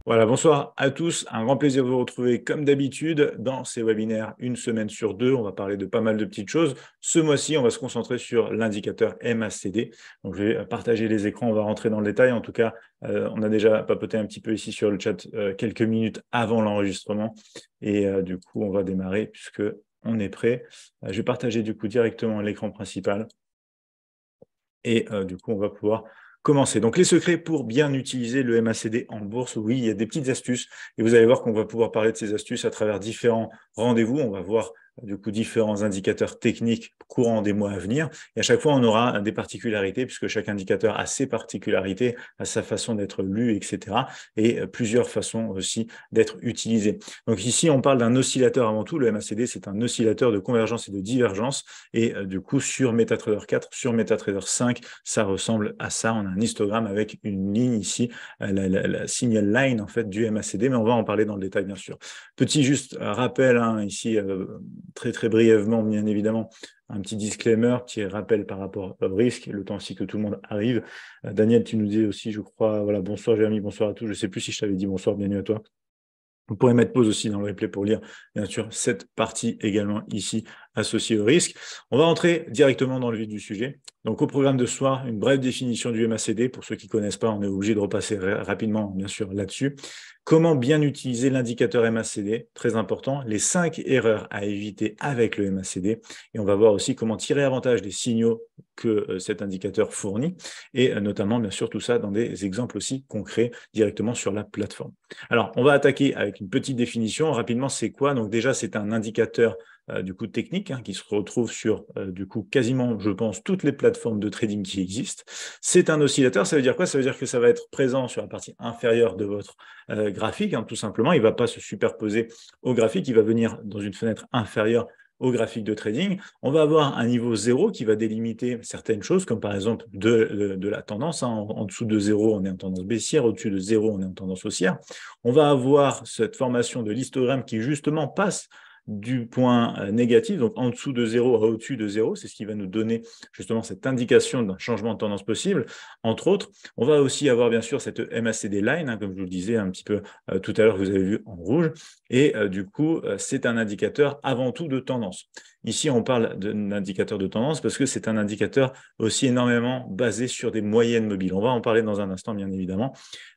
Voilà, bonsoir à tous. Un grand plaisir de vous retrouver comme d'habitude dans ces webinaires une semaine sur deux. On va parler de pas mal de petites choses. Ce mois-ci, on va se concentrer sur l'indicateur MACD. Donc, je vais partager les écrans, on va rentrer dans le détail. En tout cas, on a déjà papoté un petit peu ici sur le chat quelques minutes avant l'enregistrement. Et du coup, on va démarrer puisque on est prêt. Je vais partager du coup directement l'écran principal. Et du coup, on va pouvoir commencer. Donc, les secrets pour bien utiliser le MACD en bourse, oui, il y a des petites astuces. Et vous allez voir qu'on va pouvoir parler de ces astuces à travers différents rendez-vous. On va voir du coup différents indicateurs techniques courants des mois à venir. Et à chaque fois, on aura des particularités, puisque chaque indicateur a ses particularités, a sa façon d'être lu, etc. Et plusieurs façons aussi d'être utilisé. Donc ici, on parle d'un oscillateur avant tout. Le MACD, c'est un oscillateur de convergence et de divergence. Et du coup, sur MetaTrader 4, sur MetaTrader 5, ça ressemble à ça. On a un histogramme avec une ligne ici, la signal line en fait du MACD, mais on va en parler dans le détail bien sûr. Petit juste rappel ici, très très brièvement, bien évidemment, un petit disclaimer, petit rappel par rapport au risque, le temps aussi que tout le monde arrive. Daniel, tu nous dis aussi, je crois, voilà, bonsoir Jérémy, bonsoir à tous. Je ne sais plus si je t'avais dit bonsoir, bienvenue à toi. Vous pourrez mettre pause aussi dans le replay pour lire, bien sûr, cette partie également ici associée au risque. On va entrer directement dans le vif du sujet. Donc, au programme de ce soir, une brève définition du MACD. Pour ceux qui ne connaissent pas, on est obligé de repasser rapidement, bien sûr, là-dessus. Comment bien utiliser l'indicateur MACD, très important, les 5 erreurs à éviter avec le MACD. Et on va voir aussi comment tirer avantage des signaux que cet indicateur fournit, et notamment, bien sûr, tout ça dans des exemples aussi concrets directement sur la plateforme. Alors, on va attaquer avec une petite définition. Rapidement, c'est quoi? Donc déjà, c'est un indicateur du coup technique qui se retrouve sur du coup quasiment, je pense, toutes les plateformes de trading qui existent. C'est un oscillateur. Ça veut dire quoi? Ça veut dire que ça va être présent sur la partie inférieure de votre graphique, tout simplement. Il ne va pas se superposer au graphique. Il va venir dans une fenêtre inférieure au graphique de trading. On va avoir un niveau 0 qui va délimiter certaines choses, comme par exemple de la tendance. En dessous de 0, on est en tendance baissière. Au-dessus de 0, on est en tendance haussière. On va avoir cette formation de l'histogramme qui, justement, passe du point négatif, donc en dessous de 0 à au-dessus de 0, c'est ce qui va nous donner justement cette indication d'un changement de tendance possible, entre autres. On va aussi avoir bien sûr cette MACD line, comme je vous le disais un petit peu tout à l'heure, que vous avez vu en rouge, et du coup, c'est un indicateur avant tout de tendance. Ici, on parle d'un indicateur de tendance parce que c'est un indicateur aussi énormément basé sur des moyennes mobiles. On va en parler dans un instant, bien évidemment,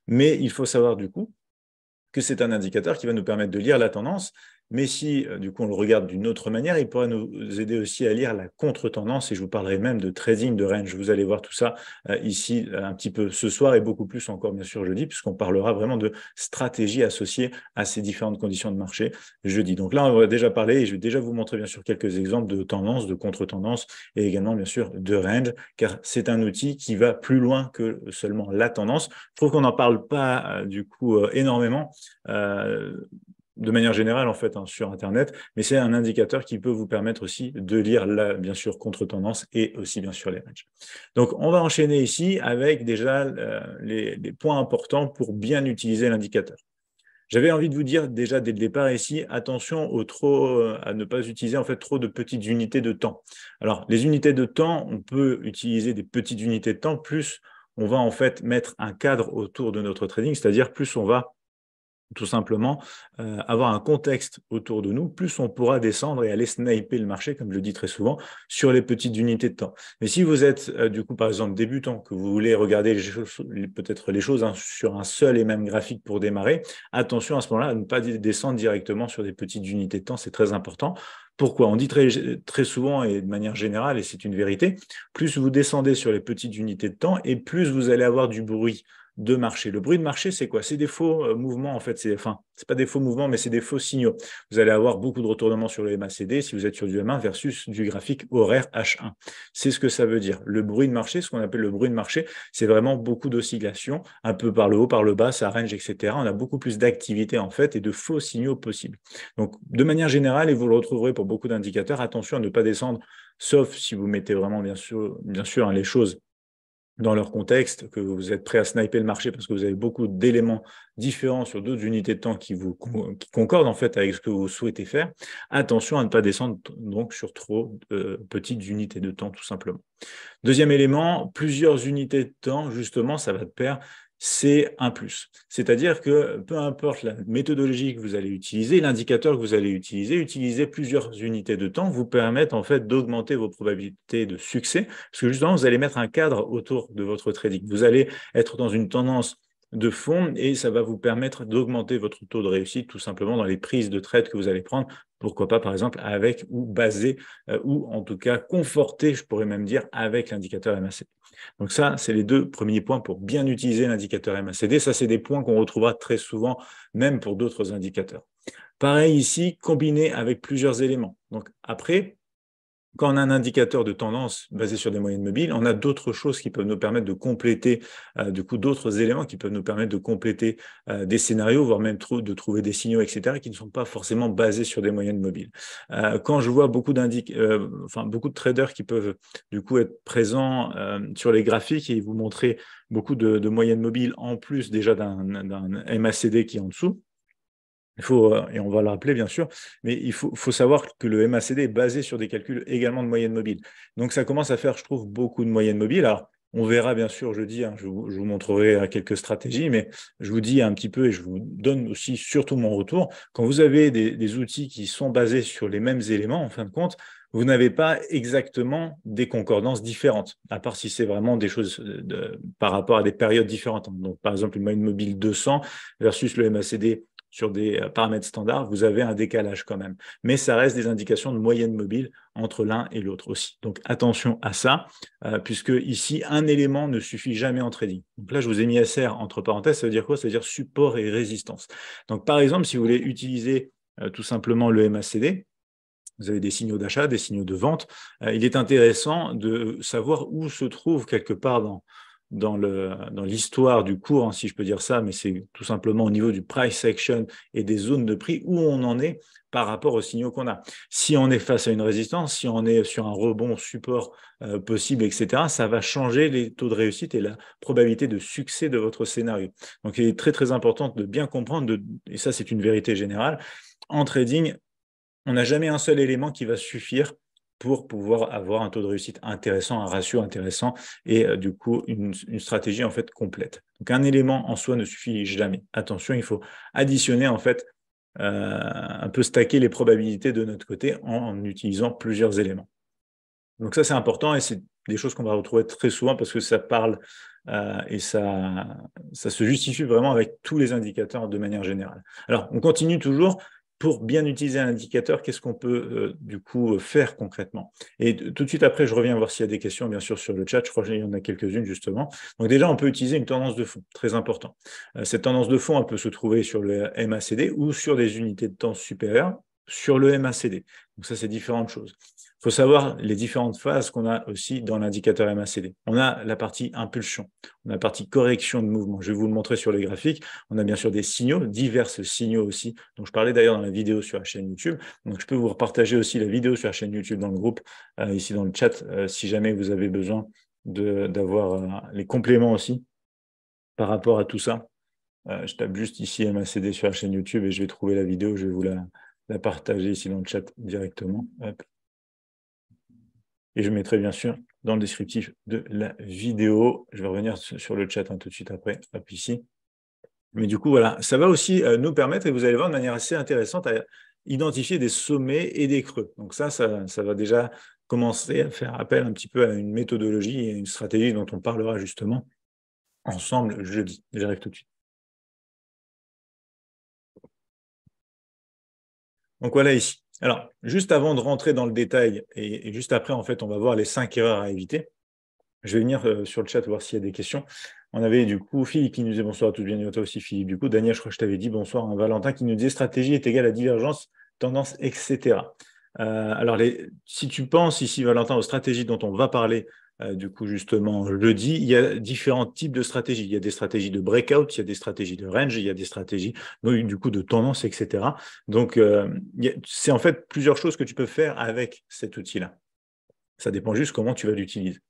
mais il faut savoir du coup que c'est un indicateur qui va nous permettre de lire la tendance, mais si du coup on le regarde d'une autre manière, il pourrait nous aider aussi à lire la contre-tendance, et je vous parlerai même de trading de range. Vous allez voir tout ça ici un petit peu ce soir et beaucoup plus encore bien sûr jeudi, puisqu'on parlera vraiment de stratégie associée à ces différentes conditions de marché jeudi. Donc là, on va déjà parler et je vais déjà vous montrer bien sûr quelques exemples de tendance, de contre-tendance et également bien sûr de range, car c'est un outil qui va plus loin que seulement la tendance. Je trouve qu'on n'en parle pas du coup énormément. De manière générale en fait sur Internet, mais c'est un indicateur qui peut vous permettre aussi de lire la, bien sûr, contre-tendance et aussi bien sûr les ranges. Donc on va enchaîner ici avec déjà les points importants pour bien utiliser l'indicateur. J'avais envie de vous dire déjà dès le départ ici, attention à ne pas utiliser en fait trop de petites unités de temps. Alors les unités de temps, on peut utiliser des petites unités de temps, plus on va en fait mettre un cadre autour de notre trading, c'est-à-dire plus on va tout simplement avoir un contexte autour de nous, plus on pourra descendre et aller sniper le marché, comme je le dis très souvent, sur les petites unités de temps. Mais si vous êtes du coup par exemple débutant, que vous voulez regarder peut-être les choses sur un seul et même graphique pour démarrer, attention à ce moment-là à ne pas descendre directement sur des petites unités de temps, c'est très important. Pourquoi? On dit très souvent et de manière générale, et c'est une vérité, plus vous descendez sur les petites unités de temps et plus vous allez avoir du bruit de marché. Le bruit de marché, c'est quoi? C'est des faux mouvements, en fait. C'est pas des faux mouvements, mais c'est des faux signaux. Vous allez avoir beaucoup de retournements sur le MACD si vous êtes sur du M1 versus du graphique horaire H1. C'est ce que ça veut dire. Le bruit de marché, ce qu'on appelle le bruit de marché, c'est vraiment beaucoup d'oscillations, un peu par le haut, par le bas, ça range, etc. On a beaucoup plus d'activité, en fait, et de faux signaux possibles. Donc, de manière générale, et vous le retrouverez pour beaucoup d'indicateurs, attention à ne pas descendre, sauf si vous mettez vraiment, bien sûr les choses dans leur contexte, que vous êtes prêt à sniper le marché parce que vous avez beaucoup d'éléments différents sur d'autres unités de temps qui concordent en fait avec ce que vous souhaitez faire, attention à ne pas descendre donc sur trop petites unités de temps tout simplement. Deuxième élément, plusieurs unités de temps, justement, ça va de pair, c'est un plus. C'est-à-dire que peu importe la méthodologie que vous allez utiliser, l'indicateur que vous allez utiliser plusieurs unités de temps vous permettent en fait d'augmenter vos probabilités de succès, parce que justement, vous allez mettre un cadre autour de votre trading. Vous allez être dans une tendance de fond et ça va vous permettre d'augmenter votre taux de réussite tout simplement dans les prises de trade que vous allez prendre. Pourquoi pas, par exemple, avec ou basé, ou en tout cas conforté, je pourrais même dire, avec l'indicateur MACD. Donc ça, c'est les deux premiers points pour bien utiliser l'indicateur MACD. Ça, c'est des points qu'on retrouvera très souvent, même pour d'autres indicateurs. Pareil ici, combiné avec plusieurs éléments. Donc après, quand on a un indicateur de tendance basé sur des moyennes mobiles, on a d'autres choses qui peuvent nous permettre de compléter, du coup, d'autres éléments qui peuvent nous permettre de compléter des scénarios, voire même de trouver des signaux, etc., qui ne sont pas forcément basés sur des moyennes mobiles. Quand je vois beaucoup beaucoup de traders qui peuvent, du coup, être présents sur les graphiques et vous montrer beaucoup de moyennes mobiles en plus déjà d'un MACD qui est en dessous, il faut, et on va le rappeler bien sûr, mais il faut savoir que le MACD est basé sur des calculs également de moyenne mobile. Donc ça commence à faire, je trouve, beaucoup de moyennes mobiles. Alors, on verra bien sûr jeudi, je vous montrerai quelques stratégies, mais je vous dis un petit peu et je vous donne aussi surtout mon retour. Quand vous avez des outils qui sont basés sur les mêmes éléments, en fin de compte, vous n'avez pas exactement des concordances différentes, à part si c'est vraiment des choses par rapport à des périodes différentes. Donc, par exemple, une moyenne mobile 200 versus le MACD sur des paramètres standards, vous avez un décalage quand même. Mais ça reste des indications de moyenne mobile entre l'un et l'autre aussi. Donc attention à ça, puisque ici, un élément ne suffit jamais en trading. Donc là, je vous ai mis SR entre parenthèses, ça veut dire quoi? Ça veut dire support et résistance. Donc par exemple, si vous voulez utiliser tout simplement le MACD, vous avez des signaux d'achat, des signaux de vente, il est intéressant de savoir où se trouve quelque part dans l'histoire du cours, si je peux dire ça, mais c'est tout simplement au niveau du price action et des zones de prix où on en est par rapport aux signaux qu'on a. Si on est face à une résistance, si on est sur un rebond support possible, etc., ça va changer les taux de réussite et la probabilité de succès de votre scénario. Donc, il est très, très important de bien comprendre, et ça, c'est une vérité générale, en trading, on n'a jamais un seul élément qui va suffire pour pouvoir avoir un taux de réussite intéressant, un ratio intéressant et du coup une stratégie en fait complète. Donc un élément en soi ne suffit jamais. Attention, il faut additionner en fait un peu stacker les probabilités de notre côté en utilisant plusieurs éléments. Donc ça c'est important et c'est des choses qu'on va retrouver très souvent parce que ça parle et ça se justifie vraiment avec tous les indicateurs de manière générale. Alors on continue toujours. Pour bien utiliser un indicateur, qu'est-ce qu'on peut du coup faire concrètement? Et tout de suite après, je reviens voir s'il y a des questions, bien sûr, sur le chat. Je crois qu'il y en a quelques-unes, justement. Donc déjà, on peut utiliser une tendance de fond, très important. Cette tendance de fond, elle peut se trouver sur le MACD ou sur des unités de temps supérieures sur le MACD. Donc ça, c'est différentes choses. Il faut savoir les différentes phases qu'on a aussi dans l'indicateur MACD. On a la partie impulsion, on a la partie correction de mouvement. Je vais vous le montrer sur les graphiques. On a bien sûr des signaux, divers signaux aussi, dont je parlais d'ailleurs dans la vidéo sur la chaîne YouTube. Donc je peux vous repartager aussi la vidéo sur la chaîne YouTube dans le groupe, ici dans le chat, si jamais vous avez besoin d'avoir les compléments aussi par rapport à tout ça. Je tape juste ici MACD sur la chaîne YouTube et je vais trouver la vidéo, je vais vous la partager ici dans le chat directement. Hop. Et je mettrai bien sûr dans le descriptif de la vidéo. Je vais revenir sur le chat tout de suite après, hop ici. Mais du coup, voilà, ça va aussi nous permettre, et vous allez voir de manière assez intéressante, à identifier des sommets et des creux. Donc ça va déjà commencer à faire appel un petit peu à une méthodologie et une stratégie dont on parlera justement ensemble jeudi. J'arrive tout de suite. Donc voilà ici. Alors, juste avant de rentrer dans le détail, et juste après, en fait, on va voir les 5 erreurs à éviter. Je vais venir sur le chat voir s'il y a des questions. On avait du coup Philippe qui nous disait bonsoir à tous, bienvenue à toi aussi Philippe. Du coup, Daniel, je crois que je t'avais dit bonsoir. Valentin qui nous disait stratégie est égale à divergence, tendance, etc. Alors, si tu penses ici, Valentin, aux stratégies dont on va parler du coup justement jeudi, il y a différents types de stratégies. Il y a des stratégies de breakout, il y a des stratégies de range, il y a des stratégies du coup de tendance, etc. Donc, c'est en fait plusieurs choses que tu peux faire avec cet outil-là. Ça dépend juste comment tu vas l'utiliser.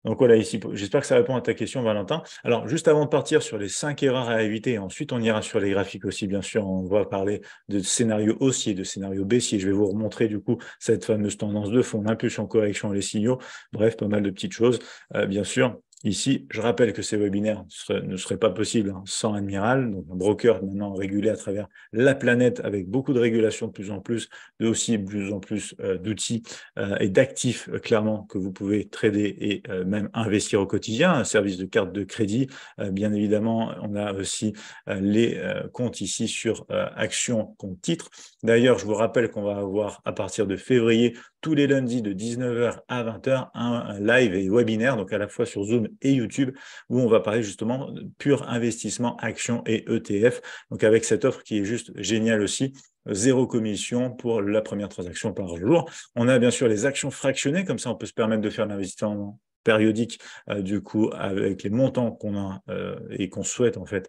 Donc voilà, ici, j'espère que ça répond à ta question, Valentin. Alors, juste avant de partir sur les 5 erreurs à éviter, ensuite on ira sur les graphiques aussi, bien sûr, on va parler de scénario haussier, de scénario baissier. Je vais vous remontrer du coup cette fameuse tendance de fond, l'impulsion, correction, les signaux, bref, pas mal de petites choses, bien sûr. Ici, je rappelle que ces webinaires ne seraient pas possibles sans Admiral, donc un broker maintenant régulé à travers la planète avec beaucoup de régulation de plus en plus, de aussi de plus en plus d'outils et d'actifs clairement que vous pouvez trader et même investir au quotidien, un service de carte de crédit. Bien évidemment, on a aussi les comptes ici sur actions, compte titres. D'ailleurs, je vous rappelle qu'on va avoir à partir de février tous les lundis de 19h à 20h un live et webinaire, donc à la fois sur Zoom et YouTube, où on va parler justement de pur investissement, actions et ETF. Donc avec cette offre qui est juste géniale aussi, 0 commission pour la première transaction par jour. On a bien sûr les actions fractionnées, comme ça on peut se permettre de faire l'investissement périodique, du coup, avec les montants qu'on a et qu'on souhaite en fait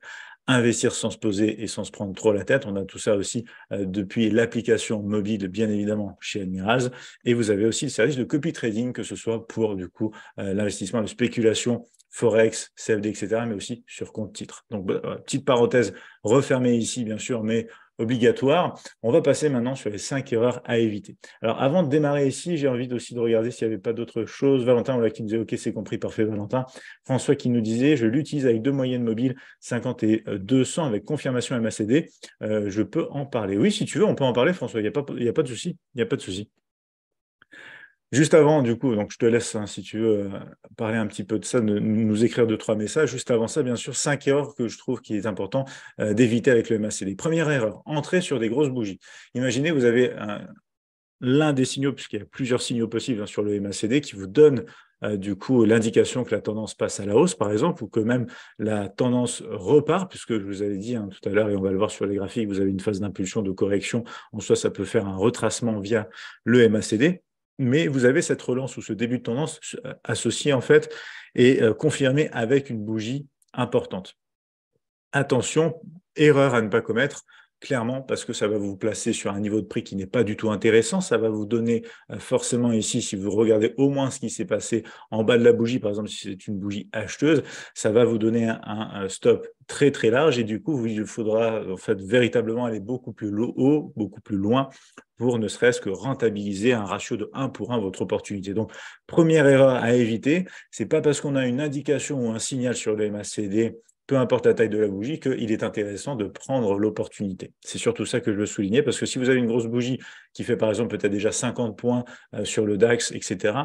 investir sans se poser et sans se prendre trop la tête. On a tout ça aussi depuis l'application mobile, bien évidemment, chez Admirals. Et vous avez aussi le service de copy trading, que ce soit pour, du coup, l'investissement de spéculation, Forex, CFD, etc., mais aussi sur compte titre. Donc, petite parenthèse refermée ici, bien sûr, mais obligatoire. On va passer maintenant sur les 5 erreurs à éviter. Alors, avant de démarrer ici, j'ai envie aussi de regarder s'il n'y avait pas d'autres choses. Valentin, voilà, qui nous disait, OK, c'est compris, parfait, Valentin. François qui nous disait, je l'utilise avec 2 moyennes mobiles, 50 et 200 avec confirmation MACD. Je peux en parler. Oui, si tu veux, on peut en parler, François. Il n'y a pas de souci. Il n'y a pas de souci. Juste avant, du coup, donc je te laisse, hein, si tu veux, parler un petit peu de ça, nous écrire 2-3 messages. Juste avant ça, bien sûr, 5 erreurs que je trouve qu'il est important d'éviter avec le MACD. Première erreur, entrer sur des grosses bougies. Imaginez, vous avez l'un des signaux, puisqu'il y a plusieurs signaux possibles sur le MACD, qui vous donne du coup l'indication que la tendance passe à la hausse, par exemple, ou que même la tendance repart, puisque je vous avais dit tout à l'heure, et on va le voir sur les graphiques, vous avez une phase d'impulsion, de correction. En soi, ça peut faire un retracement via le MACD. Mais vous avez cette relance ou ce début de tendance associé en fait et confirmé avec une bougie importante. Attention, erreur à ne pas commettre, clairement, parce que ça va vous placer sur un niveau de prix qui n'est pas du tout intéressant. Ça va vous donner forcément ici, si vous regardez au moins ce qui s'est passé en bas de la bougie, par exemple, si c'est une bougie acheteuse, ça va vous donner un stop très très large et du coup, il faudra en fait véritablement aller beaucoup plus haut, beaucoup plus loin pour ne serait-ce que rentabiliser un ratio de 1 pour 1 votre opportunité. Donc, première erreur à éviter, c'est pas parce qu'on a une indication ou un signal sur le MACD, peu importe la taille de la bougie, qu'il est intéressant de prendre l'opportunité. C'est surtout ça que je veux souligner, parce que si vous avez une grosse bougie qui fait par exemple peut-être déjà 50 points sur le DAX, etc.,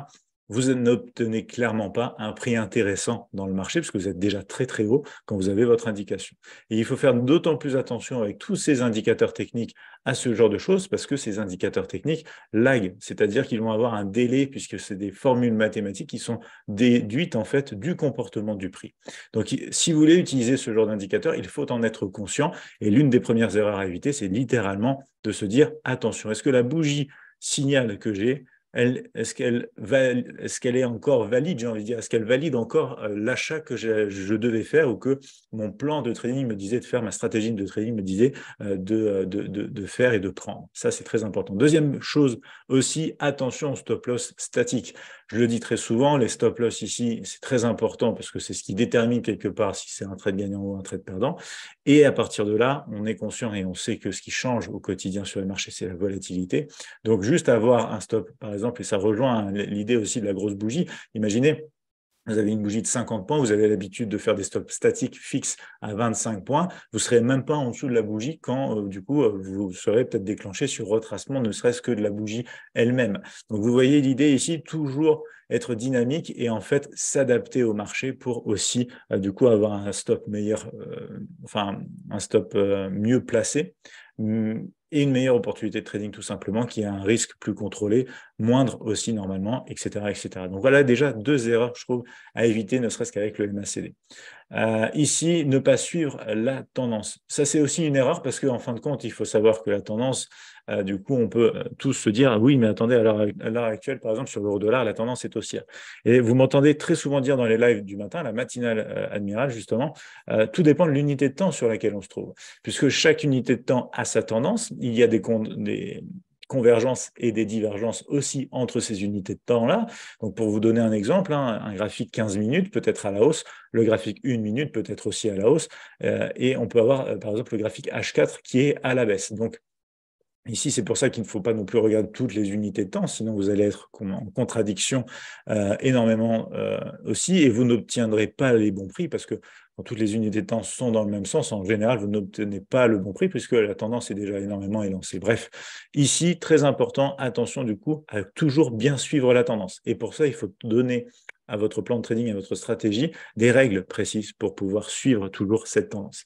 vous n'obtenez clairement pas un prix intéressant dans le marché, parce que vous êtes déjà très très haut quand vous avez votre indication. Et il faut faire d'autant plus attention avec tous ces indicateurs techniques à ce genre de choses, parce que ces indicateurs techniques laguent, c'est-à-dire qu'ils vont avoir un délai, puisque c'est des formules mathématiques qui sont déduites en fait du comportement du prix. Donc, si vous voulez utiliser ce genre d'indicateur, il faut en être conscient. Et l'une des premières erreurs à éviter, c'est littéralement de se dire, attention, est-ce que la bougie signale que j'ai, est-ce qu'elle est encore valide, j'ai envie de dire, est-ce qu'elle valide encore l'achat que je devais faire ou que mon plan de trading me disait de faire, ma stratégie de trading me disait de faire et de prendre. Ça, c'est très important. Deuxième chose aussi, attention au stop loss statique. Je le dis très souvent, les stop loss ici, c'est très important parce que c'est ce qui détermine quelque part si c'est un trade gagnant ou un trade perdant. Et à partir de là, on est conscient et on sait que ce qui change au quotidien sur les marchés, c'est la volatilité. Donc, juste avoir un stop, par exemple, et ça rejoint l'idée aussi de la grosse bougie. Imaginez, vous avez une bougie de 50 points, vous avez l'habitude de faire des stops statiques fixes à 25 points, vous ne serez même pas en dessous de la bougie quand, du coup, vous serez peut-être déclenché sur retracement, ne serait-ce que de la bougie elle-même. Donc, vous voyez l'idée ici, toujours être dynamique et en fait s'adapter au marché pour aussi, du coup, avoir un stop meilleur, enfin, un stop mieux placé et une meilleure opportunité de trading tout simplement, qui a un risque plus contrôlé, moindre aussi normalement, etc., etc. Donc voilà déjà 2 erreurs, je trouve, à éviter, ne serait-ce qu'avec le MACD. Ici, ne pas suivre la tendance. Ça, c'est aussi une erreur parce qu'en fin de compte, il faut savoir que la tendance, du coup, on peut tous se dire, oui, mais attendez, à l'heure actuelle, par exemple, sur l'euro-dollar, la tendance est haussière. Et vous m'entendez très souvent dire dans les lives du matin, la matinale Admiral, justement, tout dépend de l'unité de temps sur laquelle on se trouve. Puisque chaque unité de temps a sa tendance, il y a des convergences et des divergences aussi entre ces unités de temps-là. Donc, pour vous donner un exemple, un graphique 15 minutes peut être à la hausse, le graphique 1 minute peut être aussi à la hausse, et on peut avoir, par exemple, le graphique H4 qui est à la baisse. Donc, ici, c'est pour ça qu'il ne faut pas non plus regarder toutes les unités de temps, sinon vous allez être en contradiction énormément aussi, et vous n'obtiendrez pas les bons prix, parce que quand toutes les unités de temps sont dans le même sens, en général, vous n'obtenez pas le bon prix, puisque la tendance est déjà énormément élancée. Bref, ici, très important, attention du coup, à toujours bien suivre la tendance. Et pour ça, il faut donner à votre plan de trading, à votre stratégie, des règles précises pour pouvoir suivre toujours cette tendance.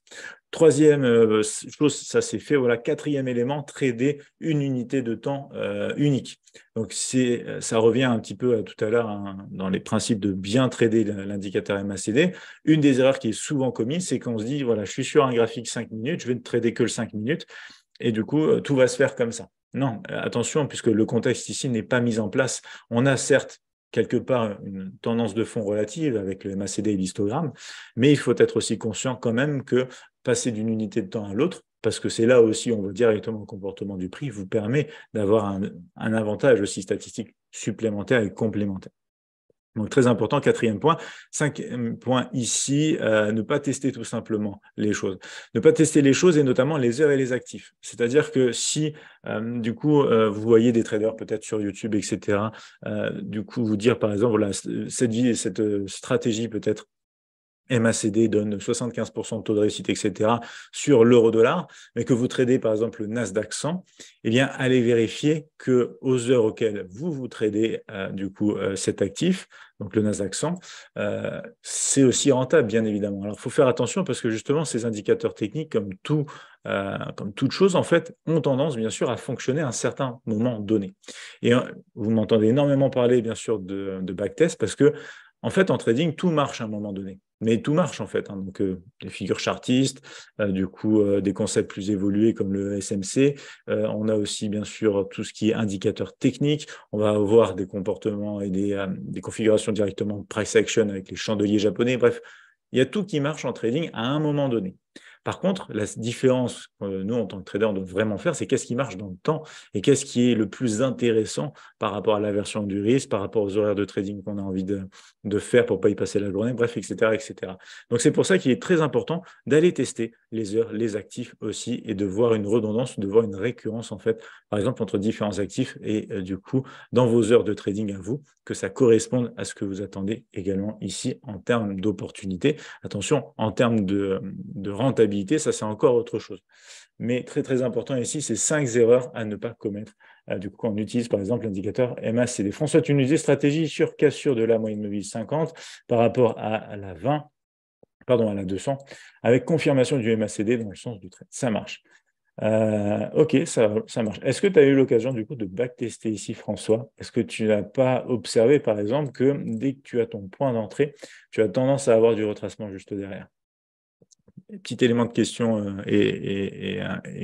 Troisième chose, ça c'est fait. Voilà, quatrième élément, trader une unité de temps unique. Donc ça revient un petit peu à tout à l'heure dans les principes de bien trader l'indicateur MACD. Une des erreurs qui est souvent commise, c'est qu'on se dit, voilà, je suis sur un graphique 5 minutes, je vais ne trader que le 5 minutes, et du coup, tout va se faire comme ça. Non, attention, puisque le contexte ici n'est pas mis en place. On a certes quelque part une tendance de fond relative avec le MACD et l'histogramme, mais il faut être aussi conscient quand même que passer d'une unité de temps à l'autre, parce que c'est là aussi, on voit directement le comportement du prix, vous permet d'avoir un avantage aussi statistique supplémentaire et complémentaire. Donc, très important, quatrième point. Cinquième point ici, ne pas tester tout simplement les choses. Ne pas tester les choses et notamment les heures et les actifs. C'est-à-dire que si, du coup, vous voyez des traders peut-être sur YouTube, etc., du coup, vous dire, par exemple, voilà, cette stratégie peut-être MACD donne 75% de taux de réussite, etc., sur l'euro-dollar, mais que vous tradez par exemple le Nasdaq 100, eh bien, allez vérifier qu'aux heures auxquelles vous tradez du coup cet actif, donc le Nasdaq 100, c'est aussi rentable, bien évidemment. Alors, il faut faire attention parce que justement, ces indicateurs techniques, comme toute chose, en fait, ont tendance, bien sûr, à fonctionner à un certain moment donné. Et vous m'entendez énormément parler, bien sûr, de backtest parce que, en fait, en trading, tout marche à un moment donné. Mais tout marche en fait, donc des figures chartistes, du coup des concepts plus évolués comme le SMC. On a aussi bien sûr tout ce qui est indicateur technique. On va avoir des comportements et des configurations directement price action avec les chandeliers japonais. Bref, il y a tout qui marche en trading à un moment donné. Par contre, la différence que nous, en tant que trader, on doit vraiment faire, c'est qu'est-ce qui marche dans le temps et qu'est-ce qui est le plus intéressant par rapport à l'aversion du risque, par rapport aux horaires de trading qu'on a envie de faire pour ne pas y passer la journée, bref, etc., etc. Donc, c'est pour ça qu'il est très important d'aller tester les heures, les actifs aussi, et de voir une redondance, de voir une récurrence, en fait, par exemple, entre différents actifs et du coup, dans vos heures de trading à vous, que ça corresponde à ce que vous attendez également ici en termes d'opportunité. Attention, en termes de rentabilité, ça c'est encore autre chose. Mais très très important ici, c'est 5 erreurs à ne pas commettre. Du coup, on utilise par exemple l'indicateur MACD. François, tu nous disais stratégie sur cassure de la moyenne mobile 50 par rapport à la 20, pardon, à la 200, avec confirmation du MACD dans le sens du trade. Ça marche. Ok, ça marche. Est-ce que tu as eu l'occasion du coup de backtester ici, François? Est-ce que tu n'as pas observé, par exemple, que dès que tu as ton point d'entrée, tu as tendance à avoir du retracement juste derrière? Petit élément de question et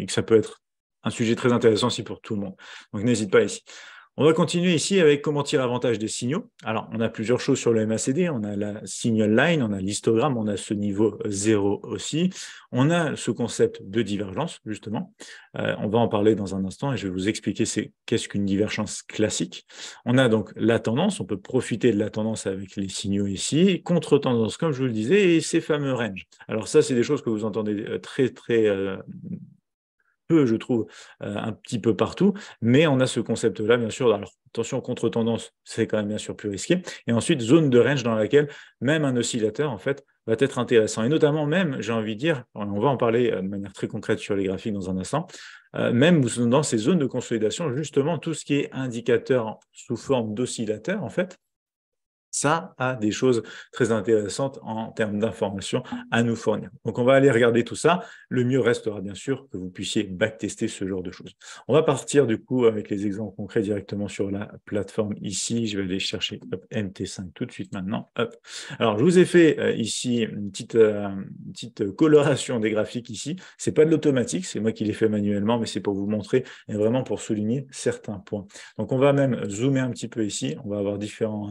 que ça peut être un sujet très intéressant aussi pour tout le monde. Donc, n'hésite pas ici. On va continuer ici avec comment tirer avantage des signaux. Alors, on a plusieurs choses sur le MACD. On a la signal line, on a l'histogramme, on a ce niveau 0 aussi. On a ce concept de divergence, justement. On va en parler dans un instant et je vais vous expliquer qu'est-ce qu'une divergence classique. On a donc la tendance. On peut profiter de la tendance avec les signaux ici. Contre-tendance, comme je vous le disais, et ces fameux ranges. Alors ça, c'est des choses que vous entendez très, très peu, je trouve, un petit peu partout, mais on a ce concept-là, bien sûr. Alors, attention, contre-tendance, c'est quand même bien sûr plus risqué. Et ensuite, zone de range dans laquelle même un oscillateur, en fait, va être intéressant. Et notamment même, j'ai envie de dire, on va en parler de manière très concrète sur les graphiques dans un instant, même dans ces zones de consolidation, justement, tout ce qui est indicateur sous forme d'oscillateur, en fait, ça a des choses très intéressantes en termes d'informations à nous fournir. Donc, on va aller regarder tout ça. Le mieux restera bien sûr que vous puissiez backtester ce genre de choses. On va partir du coup avec les exemples concrets directement sur la plateforme ici. Je vais aller chercher MT5 tout de suite maintenant. Hop. Alors, je vous ai fait ici une petite coloration des graphiques ici. Ce n'est pas de l'automatique, c'est moi qui l'ai fait manuellement, mais c'est pour vous montrer et vraiment pour souligner certains points. Donc, on va même zoomer un petit peu ici. On va avoir différents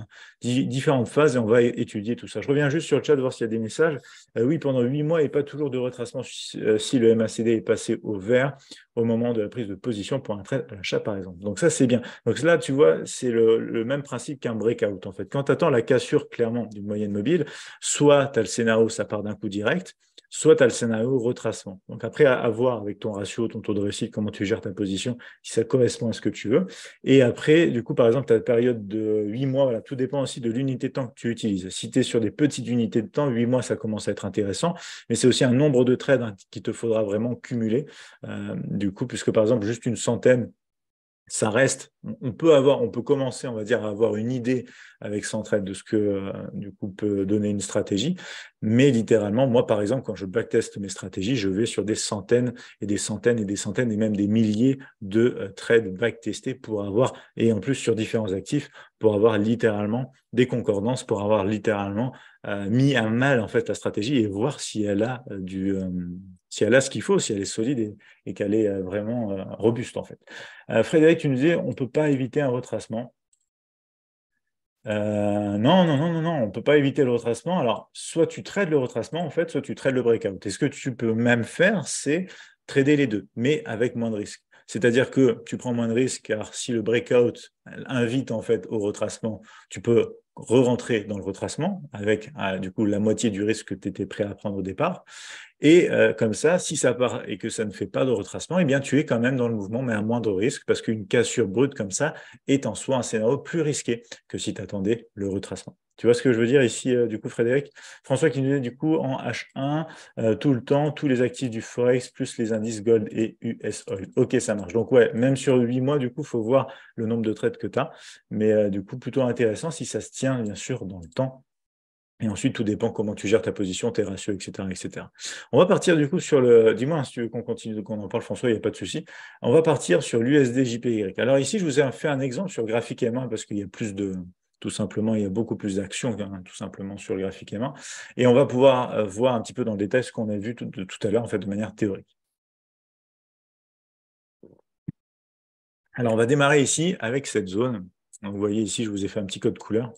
différentes phases et on va étudier tout ça. Je reviens juste sur le chat voir s'il y a des messages. Oui, pendant 8 mois et pas toujours de retracement si le MACD est passé au vert au moment de la prise de position pour un trade à l'achat, par exemple. Donc ça, c'est bien. Donc là, tu vois, c'est le même principe qu'un breakout, en fait. Quand tu attends la cassure, clairement, d'une moyenne mobile, soit tu as le scénario, ça part d'un coup direct, soit tu as le scénario retracement. Donc après, à voir avec ton ratio, ton taux de réussite, comment tu gères ta position, si ça correspond à ce que tu veux. Et après, du coup, par exemple, tu as la période de 8 mois, voilà, tout dépend aussi de l'unité de temps que tu utilises. Si tu es sur des petites unités de temps, 8 mois, ça commence à être intéressant, mais c'est aussi un nombre de trades qu'il te faudra vraiment cumuler. Du coup, puisque par exemple, juste une centaine, ça reste, on peut commencer, on va dire, à avoir une idée avec Centraide de ce que, du coup, peut donner une stratégie. Mais littéralement, moi, par exemple, quand je backteste mes stratégies, je vais sur des centaines et des centaines et des centaines et même des milliers de trades backtestés pour avoir, et en plus sur différents actifs, pour avoir littéralement des concordances, pour avoir littéralement mis à mal, en fait, la stratégie et voir si elle a si elle a ce qu'il faut, si elle est solide et qu'elle est vraiment robuste, en fait. Frédéric, tu nous disais, on ne peut pas éviter un retracement. Non, non, non, non, non, on ne peut pas éviter le retracement. Alors, soit tu trades le retracement, en fait, soit tu trades le breakout. Et ce que tu peux même faire, c'est trader les deux, mais avec moins de risques. C'est-à-dire que tu prends moins de risques, car si le breakout invite en fait au retracement, tu peux re-rentrer dans le retracement avec du coup la moitié du risque que tu étais prêt à prendre au départ. Et comme ça, si ça part et que ça ne fait pas de retracement, eh bien, tu es quand même dans le mouvement, mais à moindre risque, parce qu'une cassure brute comme ça est en soi un scénario plus risqué que si tu attendais le retracement. Tu vois ce que je veux dire ici, du coup, Frédéric? François qui nous dit, du coup, en H1, tout le temps, tous les actifs du Forex, plus les indices Gold et US Oil. Ok, ça marche. Donc, ouais, même sur 8 mois, du coup, il faut voir le nombre de trades que tu as. Mais du coup, plutôt intéressant si ça se tient, bien sûr, dans le temps. Et ensuite, tout dépend comment tu gères ta position, tes ratios, etc., etc. On va partir du coup sur le. Dis-moi hein, si tu veux qu'on continue, qu'on en parle, François, il n'y a pas de souci. On va partir sur l'USD JPY. Alors ici, je vous ai fait un exemple sur le graphique M1 parce qu'il y a plus de. Tout simplement, il y a beaucoup plus d'actions, hein, tout simplement, sur le graphique M1. Et on va pouvoir voir un petit peu dans le détail ce qu'on a vu tout à l'heure, en fait, de manière théorique. Alors, on va démarrer ici avec cette zone. Donc, vous voyez ici, je vous ai fait un petit code couleur.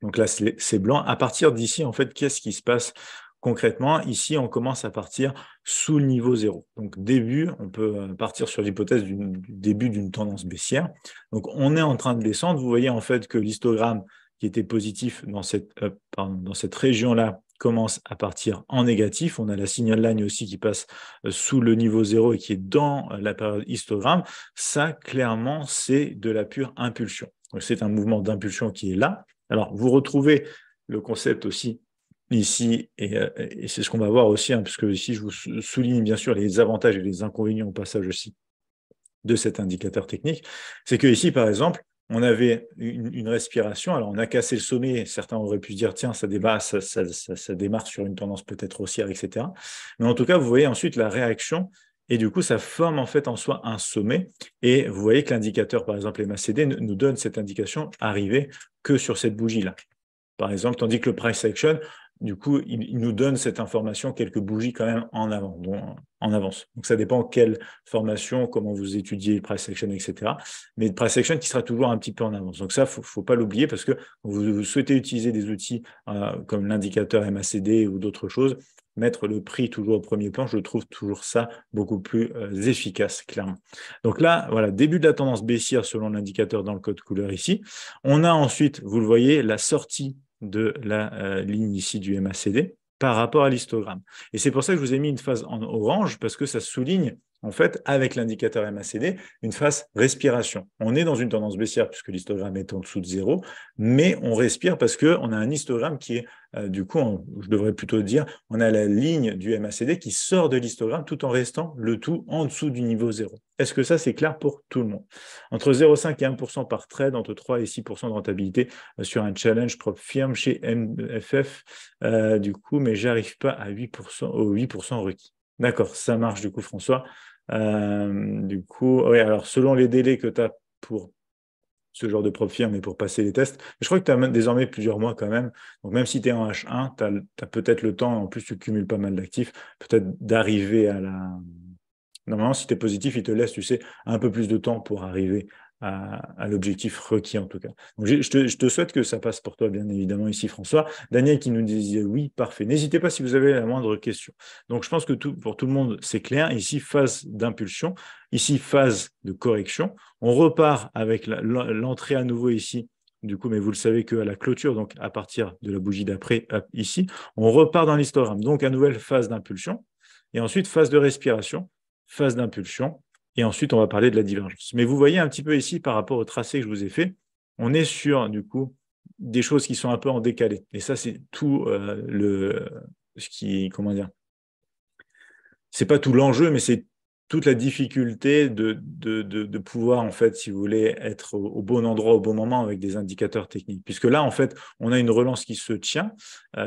Donc là, c'est blanc. À partir d'ici, en fait, qu'est-ce qui se passe concrètement? Ici, on commence à partir sous le niveau 0. Donc, début, on peut partir sur l'hypothèse du début d'une tendance baissière. Donc, on est en train de descendre. Vous voyez en fait que l'histogramme qui était positif dans cette région-là commence à partir en négatif. On a la signal line aussi qui passe sous le niveau 0 et qui est dans la période histogramme. Ça, clairement, c'est de la pure impulsion. Donc, c'est un mouvement d'impulsion qui est là. Alors, vous retrouvez le concept aussi ici, et c'est ce qu'on va voir aussi, hein, puisque ici, je vous souligne bien sûr les avantages et les inconvénients au passage aussi de cet indicateur technique. C'est que ici, par exemple, on avait une respiration. Alors, on a cassé le sommet. Certains auraient pu se dire, tiens, ça démarre sur une tendance peut-être haussière, etc. Mais en tout cas, vous voyez ensuite la réaction. Et du coup, ça forme en fait en soi un sommet. Et vous voyez que l'indicateur, par exemple, MACD, nous donne cette indication arrivée que sur cette bougie-là. Par exemple, tandis que le price action, du coup, il nous donne cette information quelques bougies quand même en avant, en avance. Donc, ça dépend quelle formation, comment vous étudiez le price action, etc. Mais le price action qui sera toujours un petit peu en avance. Donc, ça, faut pas l'oublier parce que vous souhaitez utiliser des outils comme l'indicateur MACD ou d'autres choses, mettre le prix toujours au premier plan, je trouve toujours ça beaucoup plus efficace, clairement. Donc là, voilà, début de la tendance baissière selon l'indicateur dans le code couleur ici. On a ensuite, vous le voyez, la sortie de la ligne ici du MACD par rapport à l'histogramme. Et c'est pour ça que je vous ai mis une phase en orange, parce que ça souligne, en fait, avec l'indicateur MACD, une phase respiration. On est dans une tendance baissière, puisque l'histogramme est en dessous de 0, mais on respire parce qu'on a un histogramme qui est, du coup, je devrais plutôt dire, on a la ligne du MACD qui sort de l'histogramme tout en restant le tout en dessous du niveau 0. Est-ce que ça, c'est clair pour tout le monde? Entre 0,5 et 1% par trade, entre 3 et 6% de rentabilité sur un challenge propre firme chez MFF, du coup, mais j'arrive pas à 8%, au 8% requis. D'accord, ça marche du coup, François. Du coup, oui, alors selon les délais que tu as pour ce genre de propre firme et pour passer les tests, je crois que tu as désormais plusieurs mois quand même. Donc même si tu es en H1, tu as peut-être le temps, en plus tu cumules pas mal d'actifs, peut-être d'arriver à la... Normalement, si tu es positif, il te laisse, tu sais, un peu plus de temps pour arriver à l'objectif requis en tout cas. Donc, je te souhaite que ça passe pour toi, bien évidemment, ici, François. Daniel qui nous disait oui, parfait. N'hésitez pas si vous avez la moindre question. Donc, je pense que pour tout le monde, c'est clair. Ici, phase d'impulsion. Ici, phase de correction. On repart avec l'entrée à nouveau ici. Du coup, mais vous le savez qu'à la clôture, donc à partir de la bougie d'après, ici, on repart dans l'histogramme. Donc, à nouvelle phase d'impulsion. Et ensuite, phase de respiration, phase d'impulsion. Et ensuite, on va parler de la divergence. Mais vous voyez un petit peu ici, par rapport au tracé que je vous ai fait, on est sur, du coup, des choses qui sont un peu en décalé. Et ça, c'est tout ce qui, comment dire, c'est pas tout l'enjeu, mais c'est toute la difficulté de pouvoir, en fait, si vous voulez, être au bon endroit, au bon moment avec des indicateurs techniques. Puisque là, en fait, on a une relance qui se tient,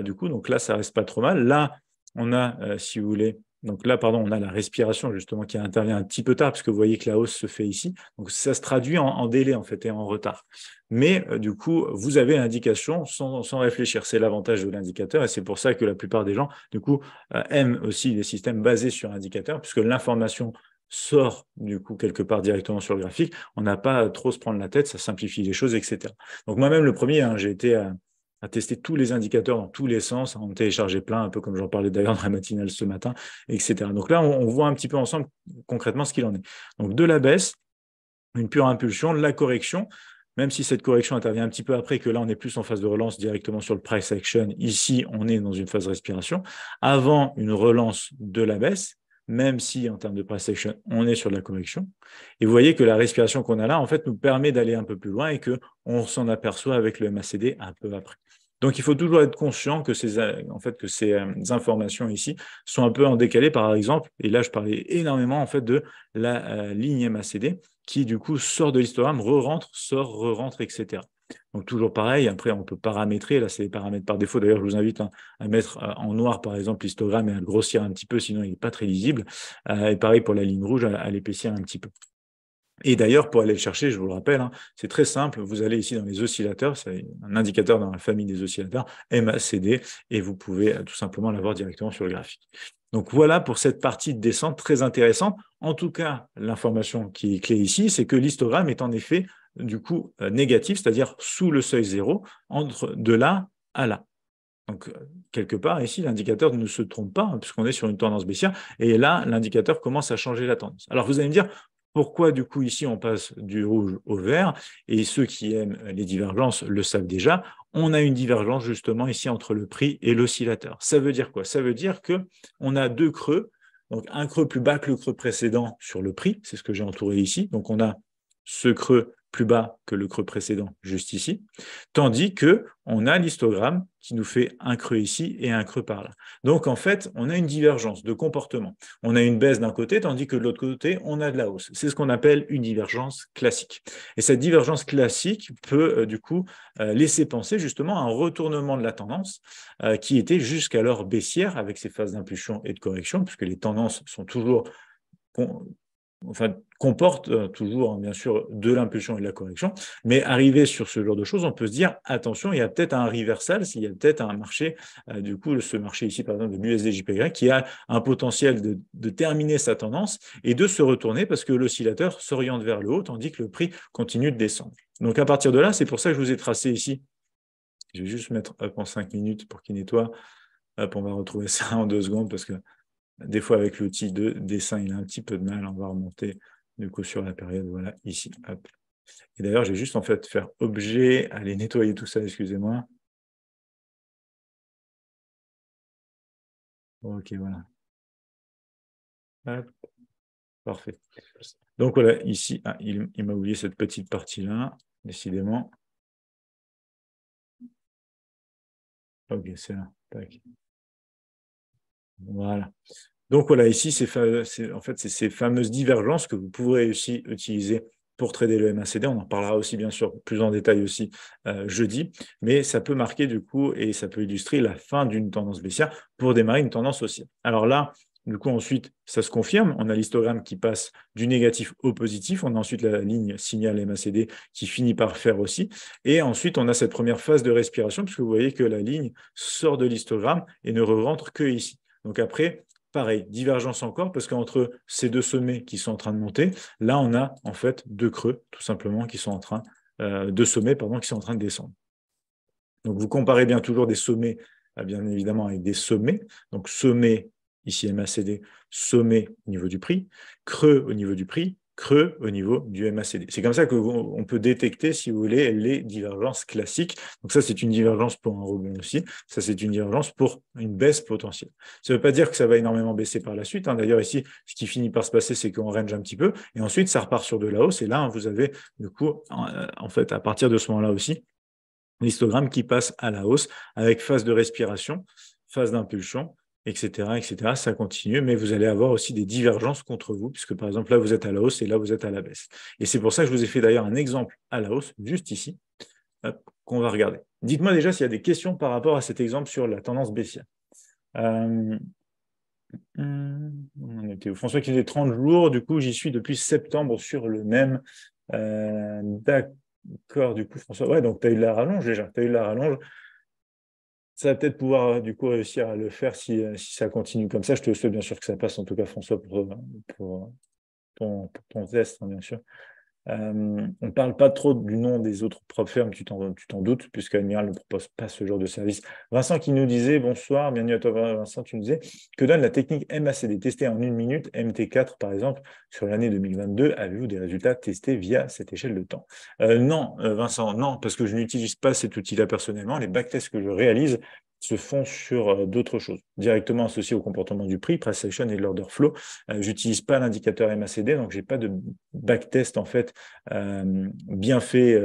du coup, donc là, ça reste pas trop mal. Là, on a, si vous voulez, donc là, pardon, on a la respiration justement qui intervient un petit peu tard, parce que vous voyez que la hausse se fait ici. Donc ça se traduit en délai en fait et en retard. Mais du coup, vous avez l'indication sans réfléchir. C'est l'avantage de l'indicateur et c'est pour ça que la plupart des gens, du coup, aiment aussi les systèmes basés sur indicateur, puisque l'information sort du coup quelque part directement sur le graphique. On n'a pas trop se prendre la tête, ça simplifie les choses, etc. Donc moi-même, le premier, j'ai été à tester tous les indicateurs dans tous les sens, à en télécharger plein, un peu comme j'en parlais d'ailleurs dans la matinale ce matin, etc. Donc là, on voit un petit peu ensemble concrètement ce qu'il en est. Donc de la baisse, une pure impulsion, la correction, même si cette correction intervient un petit peu après, que là, on est plus en phase de relance directement sur le price action. Ici, on est dans une phase de respiration. Avant une relance de la baisse, même si en termes de price action, on est sur de la correction. Et vous voyez que la respiration qu'on a là, en fait, nous permet d'aller un peu plus loin et qu'on s'en aperçoit avec le MACD un peu après. Donc, il faut toujours être conscient que ces informations ici sont un peu en décalé, par exemple, et là, je parlais énormément en fait de la ligne MACD qui, du coup, sort de l'histogramme, re-rentre, sort, re-rentre, etc. Donc, toujours pareil. Après, on peut paramétrer. Là, c'est les paramètres par défaut. D'ailleurs, je vous invite à mettre en noir, par exemple, l'histogramme et à le grossir un petit peu, sinon il n'est pas très lisible. Et pareil pour la ligne rouge, à l'épaissir un petit peu. Et d'ailleurs, pour aller le chercher, je vous le rappelle, c'est très simple. Vous allez ici dans les oscillateurs, c'est un indicateur dans la famille des oscillateurs, MACD, et vous pouvez tout simplement l'avoir directement sur le graphique. Donc voilà pour cette partie de descente très intéressante. En tout cas, l'information qui est clé ici, c'est que l'histogramme est en effet du coup négatif, c'est-à-dire sous le seuil zéro, entre de là à là. Donc, quelque part, ici, l'indicateur ne se trompe pas, puisqu'on est sur une tendance baissière. Et là, l'indicateur commence à changer la tendance. Alors, vous allez me dire, pourquoi, du coup, ici, on passe du rouge au vert? Et ceux qui aiment les divergences le savent déjà. On a une divergence, justement, ici, entre le prix et l'oscillateur. Ça veut dire quoi? Ça veut dire qu'on a deux creux. Donc, un creux plus bas que le creux précédent sur le prix. C'est ce que j'ai entouré ici. Donc, on a ce creux plus bas que le creux précédent, juste ici, tandis qu'on a l'histogramme qui nous fait un creux ici et un creux par là. Donc, en fait, on a une divergence de comportement. On a une baisse d'un côté, tandis que de l'autre côté, on a de la hausse. C'est ce qu'on appelle une divergence classique. Et cette divergence classique peut, du coup, laisser penser justement à un retournement de la tendance qui était jusqu'alors baissière avec ses phases d'impulsion et de correction, puisque les tendances sont toujours comporte toujours, bien sûr, de l'impulsion et de la correction. Mais arrivé sur ce genre de choses, on peut se dire, attention, il y a peut-être un reversal, s'il y a peut-être un marché, du coup, ce marché ici, par exemple, de l'USD-JPY, qui a un potentiel de terminer sa tendance et de se retourner parce que l'oscillateur s'oriente vers le haut, tandis que le prix continue de descendre. Donc, à partir de là, c'est pour ça que je vous ai tracé ici. Je vais juste mettre en 5 minutes pour qu'il nettoie. Hop, on va retrouver ça en 2 secondes parce que des fois, avec l'outil de dessin, il a un petit peu de mal. On va remonter du coup sur la période. Voilà, ici. Hop. Et d'ailleurs, j'ai juste en fait faire objet, aller nettoyer tout ça, excusez-moi. Ok, voilà. Hop. Parfait. Donc voilà, ici, il m'a oublié cette petite partie-là, décidément. Ok, c'est là. Tac. Voilà. Donc voilà, ici, en fait, c'est ces fameuses divergences que vous pourrez aussi utiliser pour trader le MACD. On en parlera aussi, bien sûr, plus en détail aussi jeudi, mais ça peut marquer du coup et ça peut illustrer la fin d'une tendance baissière pour démarrer une tendance haussière. Alors là, du coup, ensuite, ça se confirme. On a l'histogramme qui passe du négatif au positif. On a ensuite la ligne signal MACD qui finit par faire aussi. Et ensuite, on a cette première phase de respiration, puisque vous voyez que la ligne sort de l'histogramme et ne rentre que ici. Donc après, pareil, divergence encore, parce qu'entre ces deux sommets qui sont en train de monter, là, on a en fait deux creux, tout simplement, qui sont en train, deux sommets, pardon, qui sont en train de descendre. Donc, vous comparez bien toujours des sommets, bien évidemment, avec des sommets. Donc, sommet, ici MACD, sommet au niveau du prix, creux au niveau du prix, creux au niveau du MACD. C'est comme ça qu'on peut détecter, si vous voulez, les divergences classiques. Donc ça, c'est une divergence pour un rebond aussi. Ça, c'est une divergence pour une baisse potentielle. Ça ne veut pas dire que ça va énormément baisser par la suite. D'ailleurs, ici, ce qui finit par se passer, c'est qu'on range un petit peu. Et ensuite, ça repart sur de la hausse. Et là, vous avez, du coup, en fait, à partir de ce moment-là aussi, l'histogramme qui passe à la hausse avec phase de respiration, phase d'impulsion, etc., etc. Ça continue, mais vous allez avoir aussi des divergences contre vous, puisque par exemple, là, vous êtes à la hausse et là, vous êtes à la baisse. Et c'est pour ça que je vous ai fait d'ailleurs un exemple à la hausse, juste ici, qu'on va regarder. Dites-moi déjà s'il y a des questions par rapport à cet exemple sur la tendance baissière. François qui disait 30 jours, du coup, j'y suis depuis septembre sur le même. D'accord, du coup, François. Ouais, donc tu as eu la rallonge déjà. Tu as eu la rallonge. Ça va peut-être pouvoir, du coup, réussir à le faire si ça continue comme ça. Je te souhaite bien sûr que ça passe, en tout cas, François, pour ton test, hein, bien sûr. On ne parle pas trop du nom des autres propres firmes, tu t'en doutes, puisque Admiral ne propose pas ce genre de service. Vincent qui nous disait, bonsoir, bienvenue à toi Vincent, tu nous disais, que donne la technique MACD testée en 1 minute, MT4 par exemple, sur l'année 2022, avez-vous des résultats testés via cette échelle de temps? Non, Vincent, non, parce que je n'utilise pas cet outil-là personnellement. Les backtests que je réalise se font sur d'autres choses, directement associées au comportement du prix, price action et l'order flow. J'utilise pas l'indicateur MACD, donc j'ai pas de backtest en fait bien fait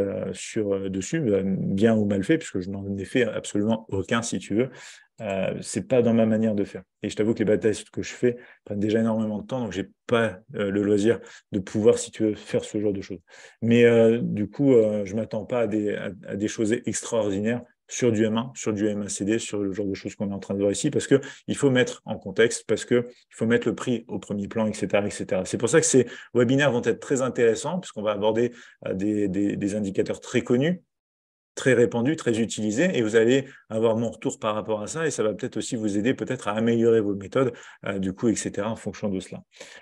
dessus, bien ou mal fait, puisque je n'en ai fait absolument aucun si tu veux. C'est pas dans ma manière de faire. Et je t'avoue que les backtests que je fais prennent déjà énormément de temps, donc j'ai pas le loisir de pouvoir, si tu veux, faire ce genre de choses. Mais du coup, je m'attends pas à des choses extraordinaires sur du M1, sur du MACD, sur le genre de choses qu'on est en train de voir ici, parce qu'il faut mettre en contexte, parce qu'il faut mettre le prix au premier plan, etc., etc. C'est pour ça que ces webinaires vont être très intéressants, puisqu'on va aborder des indicateurs très connus, très répandus, très utilisés, et vous allez avoir mon retour par rapport à ça, et ça va peut-être aussi vous aider peut-être à améliorer vos méthodes, du coup, etc., en fonction de cela.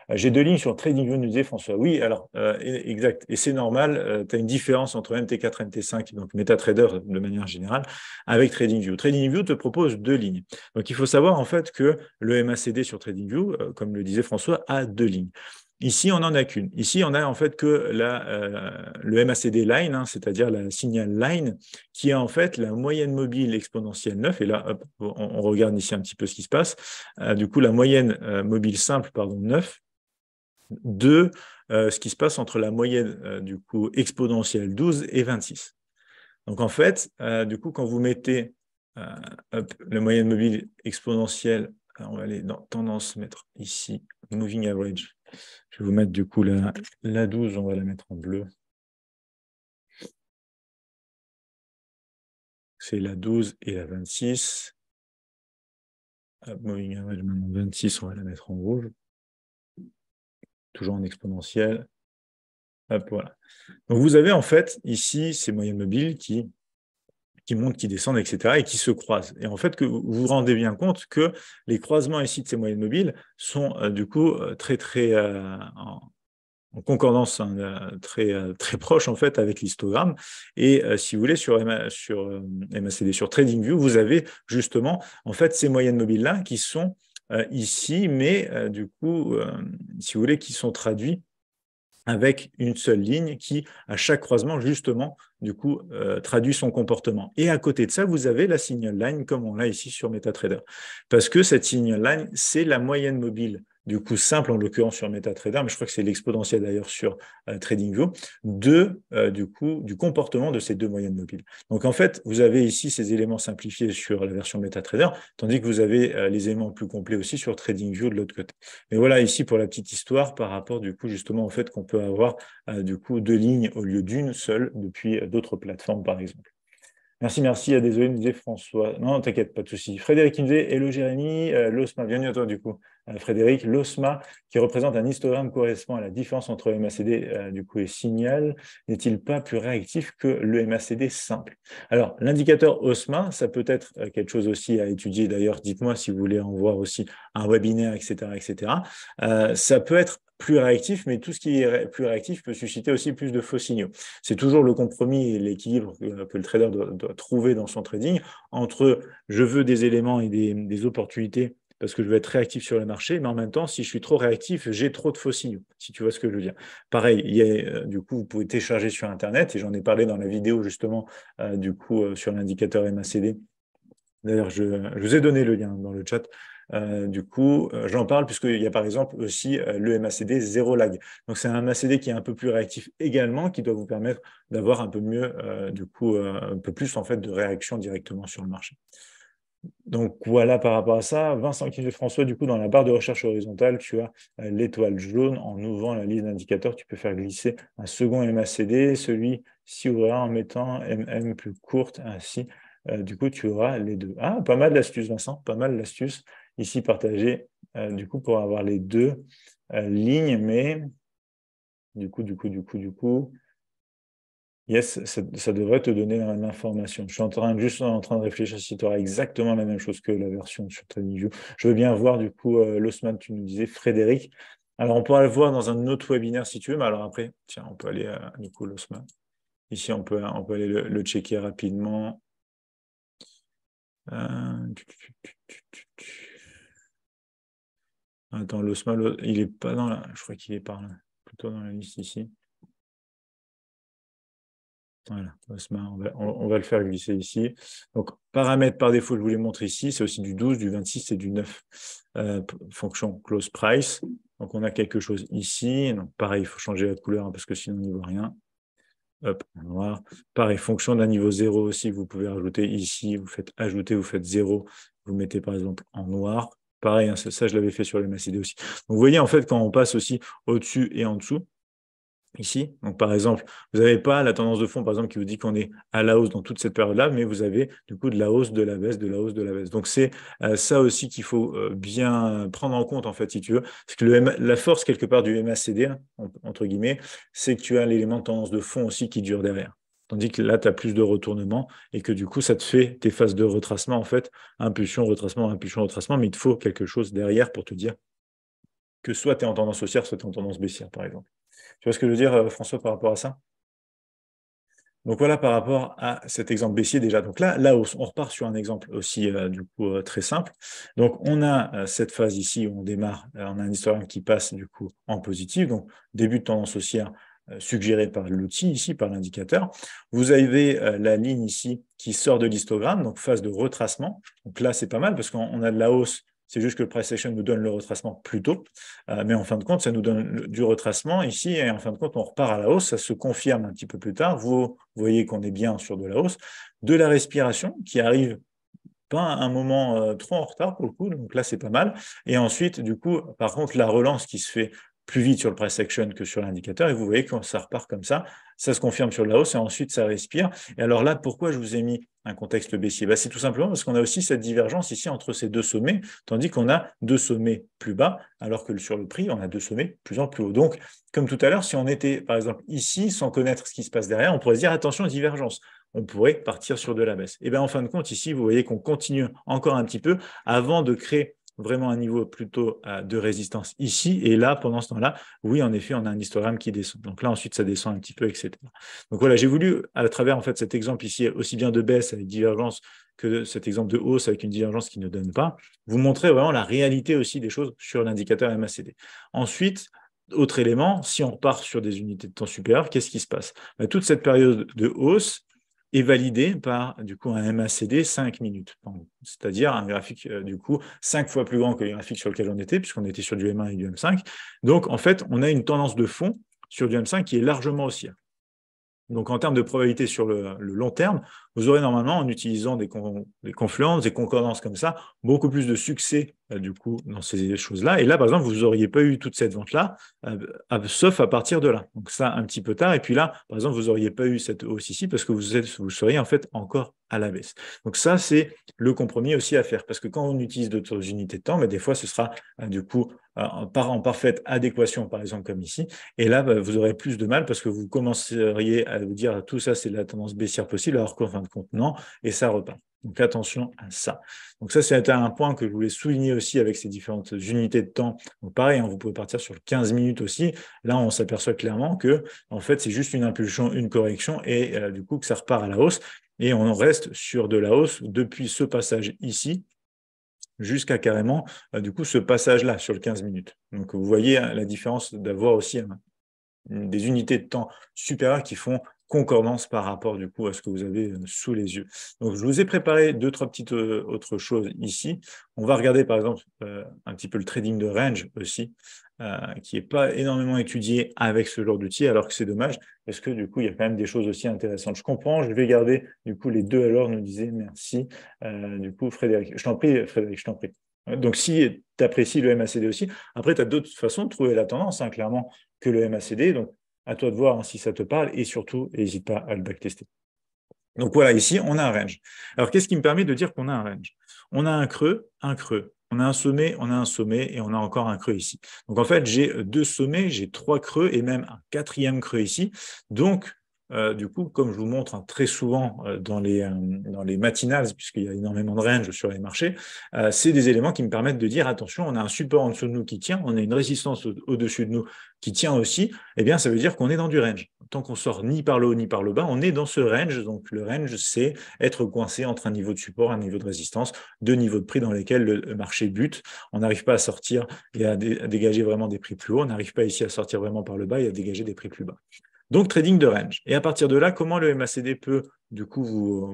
J'ai 2 lignes sur TradingView, nous disait François. Oui, alors, exact, et c'est normal, tu as une différence entre MT4 et MT5, donc MetaTrader de manière générale, avec TradingView. TradingView te propose 2 lignes. Donc, il faut savoir en fait que le MACD sur TradingView, comme le disait François, a 2 lignes. Ici, on n'en a qu'une. Ici, on a en fait que le MACD line, hein, c'est-à-dire la signal line, qui est en fait la moyenne mobile exponentielle 9. Et là, hop, on regarde ici un petit peu ce qui se passe. Du coup, la moyenne mobile simple, pardon, 9, de ce qui se passe entre la moyenne du coup exponentielle 12 et 26. Donc en fait, du coup, quand vous mettez la moyenne mobile exponentielle, on va aller dans tendance, mettre ici, moving average. Je vais vous mettre du coup la 12, on va la mettre en bleu. C'est la 12 et la 26. Moving average maintenant 26, on va la mettre en rouge. Toujours en exponentielle. Hop, voilà. Donc vous avez en fait ici ces moyennes mobiles qui montent, qui descendent, etc., et qui se croisent. Et en fait, que vous vous rendez bien compte que les croisements ici de ces moyennes mobiles sont du coup très, très en concordance, hein, très, très proche en fait avec l'histogramme. Et si vous voulez, sur MACD, sur TradingView, vous avez justement en fait ces moyennes mobiles-là qui sont ici, mais du coup, si vous voulez, qui sont traduits avec une seule ligne qui, à chaque croisement, justement, du coup, traduit son comportement. Et à côté de ça, vous avez la signal line, comme on l'a ici sur MetaTrader. Parce que cette signal line, c'est la moyenne mobile, du coup, simple, en l'occurrence sur MetaTrader, mais je crois que c'est l'exponentiel d'ailleurs sur TradingView, du coup, du comportement de ces deux moyennes mobiles. Donc, en fait, vous avez ici ces éléments simplifiés sur la version MetaTrader, tandis que vous avez les éléments plus complets aussi sur TradingView de l'autre côté. Mais voilà, ici, pour la petite histoire, par rapport, du coup, justement, au fait qu'on peut avoir, du coup, 2 lignes au lieu d'une seule depuis d'autres plateformes, par exemple. Merci. Désolé, me disait François. Non, t'inquiète, pas de souci. Frédéric qui me disait hello Jérémy, l'OSMA, bienvenue à toi du coup. Frédéric, l'OSMA qui représente un histogramme correspond à la différence entre le MACD du coup et signal. N'est-il pas plus réactif que le MACD simple? Alors, l'indicateur OSMA, ça peut être quelque chose aussi à étudier. D'ailleurs, dites-moi si vous voulez en voir aussi un webinaire, etc., etc. Ça peut être plus réactif, mais tout ce qui est plus réactif peut susciter aussi plus de faux signaux. C'est toujours le compromis et l'équilibre que le trader doit trouver dans son trading entre je veux des éléments et des opportunités parce que je veux être réactif sur le marché, mais en même temps, si je suis trop réactif, j'ai trop de faux signaux, si tu vois ce que je veux dire. Pareil, du coup, vous pouvez télécharger sur Internet, et j'en ai parlé dans la vidéo justement, sur l'indicateur MACD. D'ailleurs, je vous ai donné le lien dans le chat. J'en parle puisqu'il y a par exemple aussi le MACD zéro lag. Donc, c'est un MACD qui est un peu plus réactif également, qui doit vous permettre d'avoir un peu mieux, un peu plus en fait de réaction directement sur le marché. Donc, voilà par rapport à ça. Vincent qui fait François, du coup, dans la barre de recherche horizontale, tu as l'étoile jaune. En ouvrant la liste d'indicateurs, tu peux faire glisser un second MACD. Celui-ci ouvrira en mettant MM plus courte, ainsi. Du coup, tu auras les deux. Ah, pas mal d'astuces, Vincent, pas mal d'astuces ici partagées, pour avoir les deux lignes, mais du coup, yes, ça devrait te donner l'information. Je suis juste en train de réfléchir si tu auras exactement la même chose que la version sur TradingView. Je veux bien voir, l'Osman, tu nous disais, Frédéric. Alors, on pourra le voir dans un autre webinaire si tu veux, mais alors après, tiens, on peut aller, l'Osman. Ici, on peut aller le checker rapidement. Attends, l'Osman, il n'est pas dans la... Je crois qu'il est plutôt dans la liste ici. Voilà, Osman, on va le faire glisser ici. Donc, paramètres par défaut, je vous les montre ici. C'est aussi du 12, du 26 et du 9. Fonction close price. Donc, on a quelque chose ici. Donc, pareil, il faut changer la couleur parce que sinon, on n'y voit rien. Hop, en noir. Pareil, fonction d'un niveau 0 aussi, vous pouvez rajouter ici. Vous faites ajouter, vous faites 0. Vous mettez par exemple en noir. Pareil, hein, ça, je l'avais fait sur le MACD aussi. Donc, vous voyez, en fait, quand on passe aussi au-dessus et en dessous, ici. Donc, par exemple, vous n'avez pas la tendance de fond, par exemple, qui vous dit qu'on est à la hausse dans toute cette période-là, mais vous avez du coup de la hausse, de la baisse, de la hausse, de la baisse. Donc, c'est ça aussi qu'il faut bien prendre en compte, en fait, si tu veux. Parce que la force, quelque part, du MACD, entre guillemets, c'est que tu as l'élément de tendance de fond aussi qui dure derrière. Tandis que là, tu as plus de retournement et que du coup, ça te fait tes phases de retracement, en fait, impulsion, retracement, mais il te faut quelque chose derrière pour te dire que soit tu es en tendance haussière, soit tu es en tendance baissière, par exemple. Tu vois ce que je veux dire, François, par rapport à ça? Donc voilà par rapport à cet exemple baissier déjà. Donc là, on repart sur un exemple aussi très simple. Donc on a cette phase ici où on démarre, on a un histogramme qui passe du coup en positif, donc début de tendance haussière suggéré par l'outil ici, par l'indicateur. Vous avez la ligne ici qui sort de l'histogramme, donc phase de retracement. Donc là, c'est pas mal parce qu'on a de la hausse. C'est juste que le price action nous donne le retracement plus tôt. Mais en fin de compte, ça nous donne du retracement ici. Et en fin de compte, on repart à la hausse. Ça se confirme un petit peu plus tard. Vous voyez qu'on est bien sur de la hausse. De la respiration qui arrive pas à un moment trop en retard pour le coup. Donc là, c'est pas mal. Et ensuite, du coup, par contre, la relance qui se fait plus vite sur le price action que sur l'indicateur. Et vous voyez que ça repart comme ça se confirme sur la hausse et ensuite ça respire. Et alors là, pourquoi je vous ai mis un contexte baissier? C'est tout simplement parce qu'on a aussi cette divergence ici entre ces deux sommets, tandis qu'on a deux sommets plus bas, alors que sur le prix, on a deux sommets plus en plus haut. Donc, comme tout à l'heure, si on était, par exemple, ici, sans connaître ce qui se passe derrière, on pourrait se dire, attention, divergence. On pourrait partir sur de la baisse. Et bien, en fin de compte, ici, vous voyez qu'on continue encore un petit peu avant de créer vraiment un niveau plutôt de résistance ici. Et là, pendant ce temps-là, oui, en effet, on a un histogramme qui descend. Donc là, ensuite, ça descend un petit peu, etc. Donc voilà, j'ai voulu, à travers en fait cet exemple ici, aussi bien de baisse avec divergence que cet exemple de hausse avec une divergence qui ne donne pas, vous montrer vraiment la réalité aussi des choses sur l'indicateur MACD. Ensuite, autre élément, si on repart sur des unités de temps supérieures, qu'est-ce qui se passe? Toute cette période de hausse est validé par du coup un MACD 5 minutes, c'est-à-dire un graphique du coup 5 fois plus grand que le graphique sur lequel on était, puisqu'on était sur du M1 et du M5. Donc en fait, on a une tendance de fond sur du M5 qui est largement haussière. Donc en termes de probabilité sur le long terme, vous aurez normalement, en utilisant des confluences, des concordances comme ça, beaucoup plus de succès du coup dans ces choses-là. Et là, par exemple, vous n'auriez pas eu toute cette vente-là, sauf à partir de là. Donc ça, un petit peu tard. Et puis là, par exemple, vous n'auriez pas eu cette hausse ici parce que vous seriez en fait encore à la baisse. Donc ça, c'est le compromis aussi à faire. Parce que quand on utilise d'autres unités de temps, mais des fois, ce sera du coup en parfaite adéquation, par exemple, comme ici. Et là, vous aurez plus de mal parce que vous commenceriez à vous dire tout ça, c'est la tendance baissière possible, alors qu'en fin de compte, non, et ça repart. Donc attention à ça. Donc ça, c'est un point que je voulais souligner aussi avec ces différentes unités de temps. Donc pareil, vous pouvez partir sur 15 minutes aussi. Là, on s'aperçoit clairement que en fait, c'est juste une impulsion, une correction, et du coup que ça repart à la hausse. Et on reste sur de la hausse depuis ce passage ici jusqu'à carrément du coup ce passage-là sur le 15 minutes. Donc vous voyez la différence d'avoir aussi des unités de temps supérieures qui font concordance par rapport du coup à ce que vous avez sous les yeux. Donc je vous ai préparé deux, trois petites autres choses ici. On va regarder par exemple un petit peu le trading de range aussi, qui n'est pas énormément étudié avec ce genre d'outil, alors que c'est dommage, parce que du coup il y a quand même des choses aussi intéressantes. Je comprends, je vais garder du coup les deux alors, nous disait merci. Du coup Frédéric, je t'en prie Frédéric, je t'en prie. Donc, si tu apprécies le MACD aussi, après, tu as d'autres façons de trouver la tendance, clairement, que le MACD. Donc, à toi de voir si ça te parle et surtout, n'hésite pas à le backtester. Donc, voilà, ici, on a un range. Alors, qu'est-ce qui me permet de dire qu'on a un range? On a un creux. On a un sommet et on a encore un creux ici. Donc, en fait, j'ai deux sommets, j'ai trois creux et même un quatrième creux ici. Donc, du coup, comme je vous montre très souvent dans les matinales, puisqu'il y a énormément de range sur les marchés, c'est des éléments qui me permettent de dire attention, on a un support en dessous de nous qui tient, on a une résistance au-dessus de nous qui tient aussi, eh bien ça veut dire qu'on est dans du range. Tant qu'on sort ni par le haut ni par le bas, on est dans ce range. Donc le range, c'est être coincé entre un niveau de support, un niveau de résistance, deux niveaux de prix dans lesquels le marché bute. On n'arrive pas à sortir et à dégager vraiment des prix plus hauts, on n'arrive pas ici à sortir vraiment par le bas et à dégager des prix plus bas. Donc, trading de range. Et à partir de là, comment le MACD peut, du coup,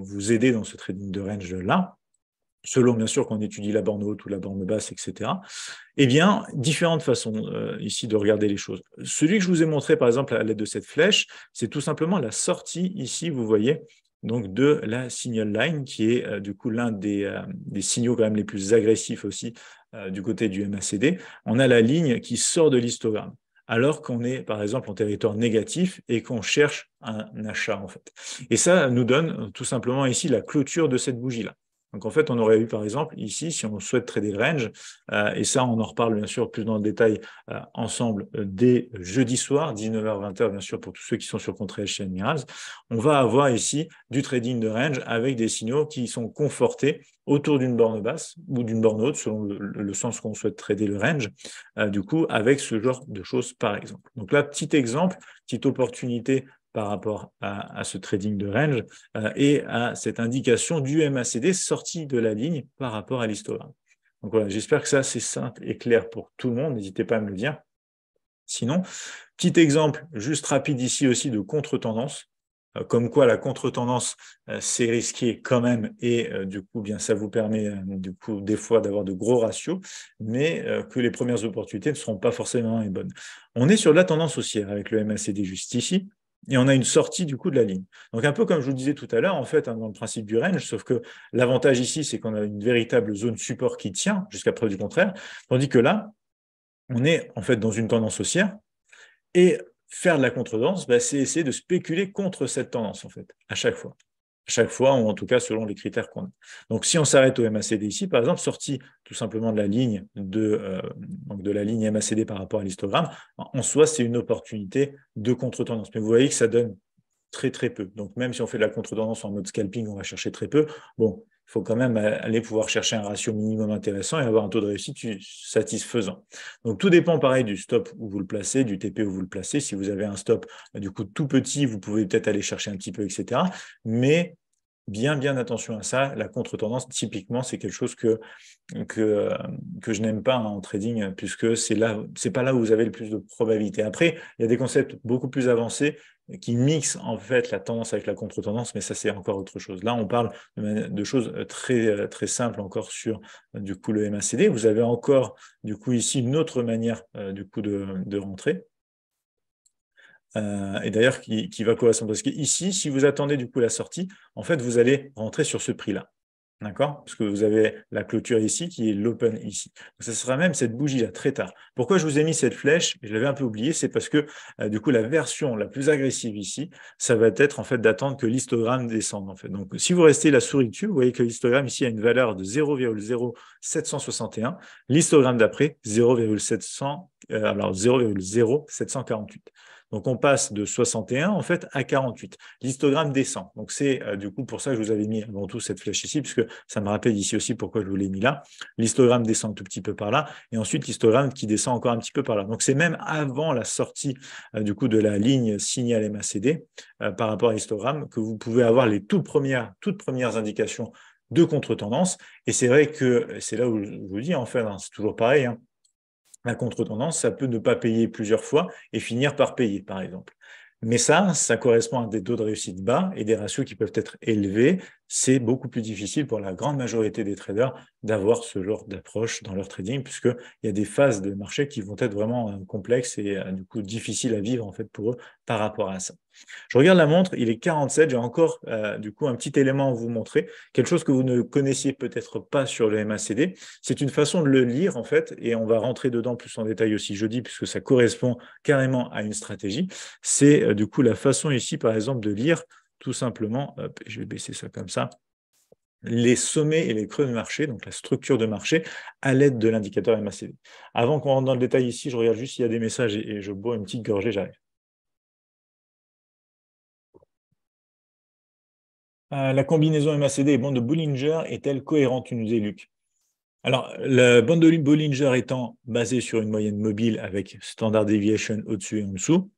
vous aider dans ce trading de range-là, selon, bien sûr, qu'on étudie la borne haute ou la borne basse, etc. Eh bien, différentes façons ici de regarder les choses. Celui que je vous ai montré, par exemple, à l'aide de cette flèche, c'est tout simplement la sortie, ici, vous voyez, donc de la signal line, qui est, du coup, l'un des signaux quand même les plus agressifs aussi du côté du MACD. On a la ligne qui sort de l'histogramme, alors qu'on est, par exemple, en territoire négatif et qu'on cherche un achat, en fait. Et ça nous donne tout simplement ici la clôture de cette bougie-là. Donc, en fait, on aurait eu, par exemple, ici, si on souhaite trader le range, et ça, on en reparle, bien sûr, plus dans le détail ensemble dès jeudi soir, 19h-20h, bien sûr, pour tous ceux qui sont sur Contrail chez Admirals, on va avoir ici du trading de range avec des signaux qui sont confortés autour d'une borne basse ou d'une borne haute, selon le sens qu'on souhaite trader le range, du coup, avec ce genre de choses, par exemple. Donc là, petit exemple, petite opportunité par rapport à ce trading de range et à cette indication du MACD sortie de la ligne par rapport à l'histogramme. Donc voilà, j'espère que ça, c'est simple et clair pour tout le monde. N'hésitez pas à me le dire. Sinon, petit exemple juste rapide ici aussi de contre-tendance. Comme quoi la contre-tendance, c'est risqué quand même et du coup, bien, ça vous permet du coup des fois d'avoir de gros ratios, mais que les premières opportunités ne seront pas forcément les bonnes. On est sur de la tendance haussière avec le MACD juste ici. Et on a une sortie du coup de la ligne. Donc un peu comme je vous le disais tout à l'heure, en fait, dans le principe du range, sauf que l'avantage ici, c'est qu'on a une véritable zone support qui tient, jusqu'à preuve du contraire, tandis que là, on est en fait dans une tendance haussière, et faire de la contre-tendance, c'est essayer de spéculer contre cette tendance, en fait, à chaque fois. À chaque fois, ou en tout cas selon les critères qu'on a. Donc, si on s'arrête au MACD ici, par exemple, sorti tout simplement de la ligne donc de la ligne MACD par rapport à l'histogramme, en soi, c'est une opportunité de contre-tendance. Mais vous voyez que ça donne très, très peu. Donc, même si on fait de la contre-tendance en mode scalping, on va chercher très peu. Bon, il faut quand même aller pouvoir chercher un ratio minimum intéressant et avoir un taux de réussite satisfaisant. Donc, tout dépend pareil du stop où vous le placez, du TP où vous le placez. Si vous avez un stop du coup tout petit, vous pouvez peut-être aller chercher un petit peu, etc. Mais bien attention à ça. La contre-tendance, typiquement, c'est quelque chose que je n'aime pas en trading, puisque c'est pas là où vous avez le plus de probabilité. Après, il y a des concepts beaucoup plus avancés qui mixent en fait la tendance avec la contre-tendance, mais ça c'est encore autre chose. Là, on parle de choses très simples encore sur du coup le MACD. Vous avez encore du coup ici une autre manière du coup de rentrer. et d'ailleurs qui va correspondre. Parce qu'ici, si vous attendez du coup la sortie, en fait, vous allez rentrer sur ce prix-là. D'accord? Parce que vous avez la clôture ici qui est l'open ici. Donc, ça sera même cette bougie-là très tard. Pourquoi je vous ai mis cette flèche? Je l'avais un peu oublié, c'est parce que du coup, la version la plus agressive ici, ça va être en fait d'attendre que l'histogramme descende. En fait. Donc, si vous restez la souris dessus, vous voyez que l'histogramme ici a une valeur de 0,0761. L'histogramme d'après, 0,700, alors 0,0748. Donc, on passe de 61 en fait à 48. L'histogramme descend. Donc, c'est du coup pour ça que je vous avais mis avant tout cette flèche ici, puisque ça me rappelle ici aussi pourquoi je vous l'ai mis là. L'histogramme descend un tout petit peu par là, et ensuite l'histogramme qui descend encore un petit peu par là. Donc, c'est même avant la sortie du coup de la ligne signal MACD par rapport à l'histogramme que vous pouvez avoir les toutes premières indications de contre-tendance. Et c'est vrai que c'est là où je vous dis, en fait, hein, c'est toujours pareil, hein, la contre-tendance, ça peut ne pas payer plusieurs fois et finir par payer, par exemple. Mais ça correspond à des taux de réussite bas et des ratios qui peuvent être élevés. C'est beaucoup plus difficile pour la grande majorité des traders d'avoir ce genre d'approche dans leur trading, puisqu'il y a des phases de marché qui vont être vraiment complexes et du coup difficiles à vivre en fait pour eux par rapport à ça. Je regarde la montre, il est 47, j'ai encore du coup un petit élément à vous montrer, quelque chose que vous ne connaissiez peut-être pas sur le MACD. C'est une façon de le lire en fait, et on va rentrer dedans plus en détail aussi jeudi, puisque ça correspond carrément à une stratégie. C'est du coup la façon ici, par exemple, de lire tout simplement, hop, je vais baisser ça comme ça, les sommets et les creux de marché, donc la structure de marché, à l'aide de l'indicateur MACD. Avant qu'on rentre dans le détail ici, je regarde juste s'il y a des messages et je bois une petite gorgée, j'arrive. La combinaison MACD et bande de Bollinger est-elle cohérente, tu nous dis, Luc? Alors, la bande de Bollinger étant basée sur une moyenne mobile avec standard deviation au-dessus et en dessous,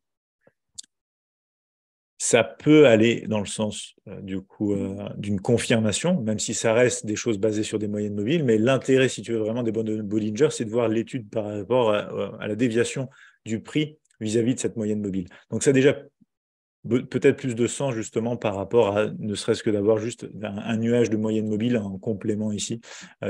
ça peut aller dans le sens du coup d'une confirmation, même si ça reste des choses basées sur des moyennes mobiles. Mais l'intérêt, si tu veux vraiment des bandes de Bollinger, c'est de voir l'étude par rapport à la déviation du prix vis-à-vis de cette moyenne mobile. Donc, ça déjà peut-être plus de sens justement par rapport à ne serait-ce que d'avoir juste un nuage de moyenne mobile en complément ici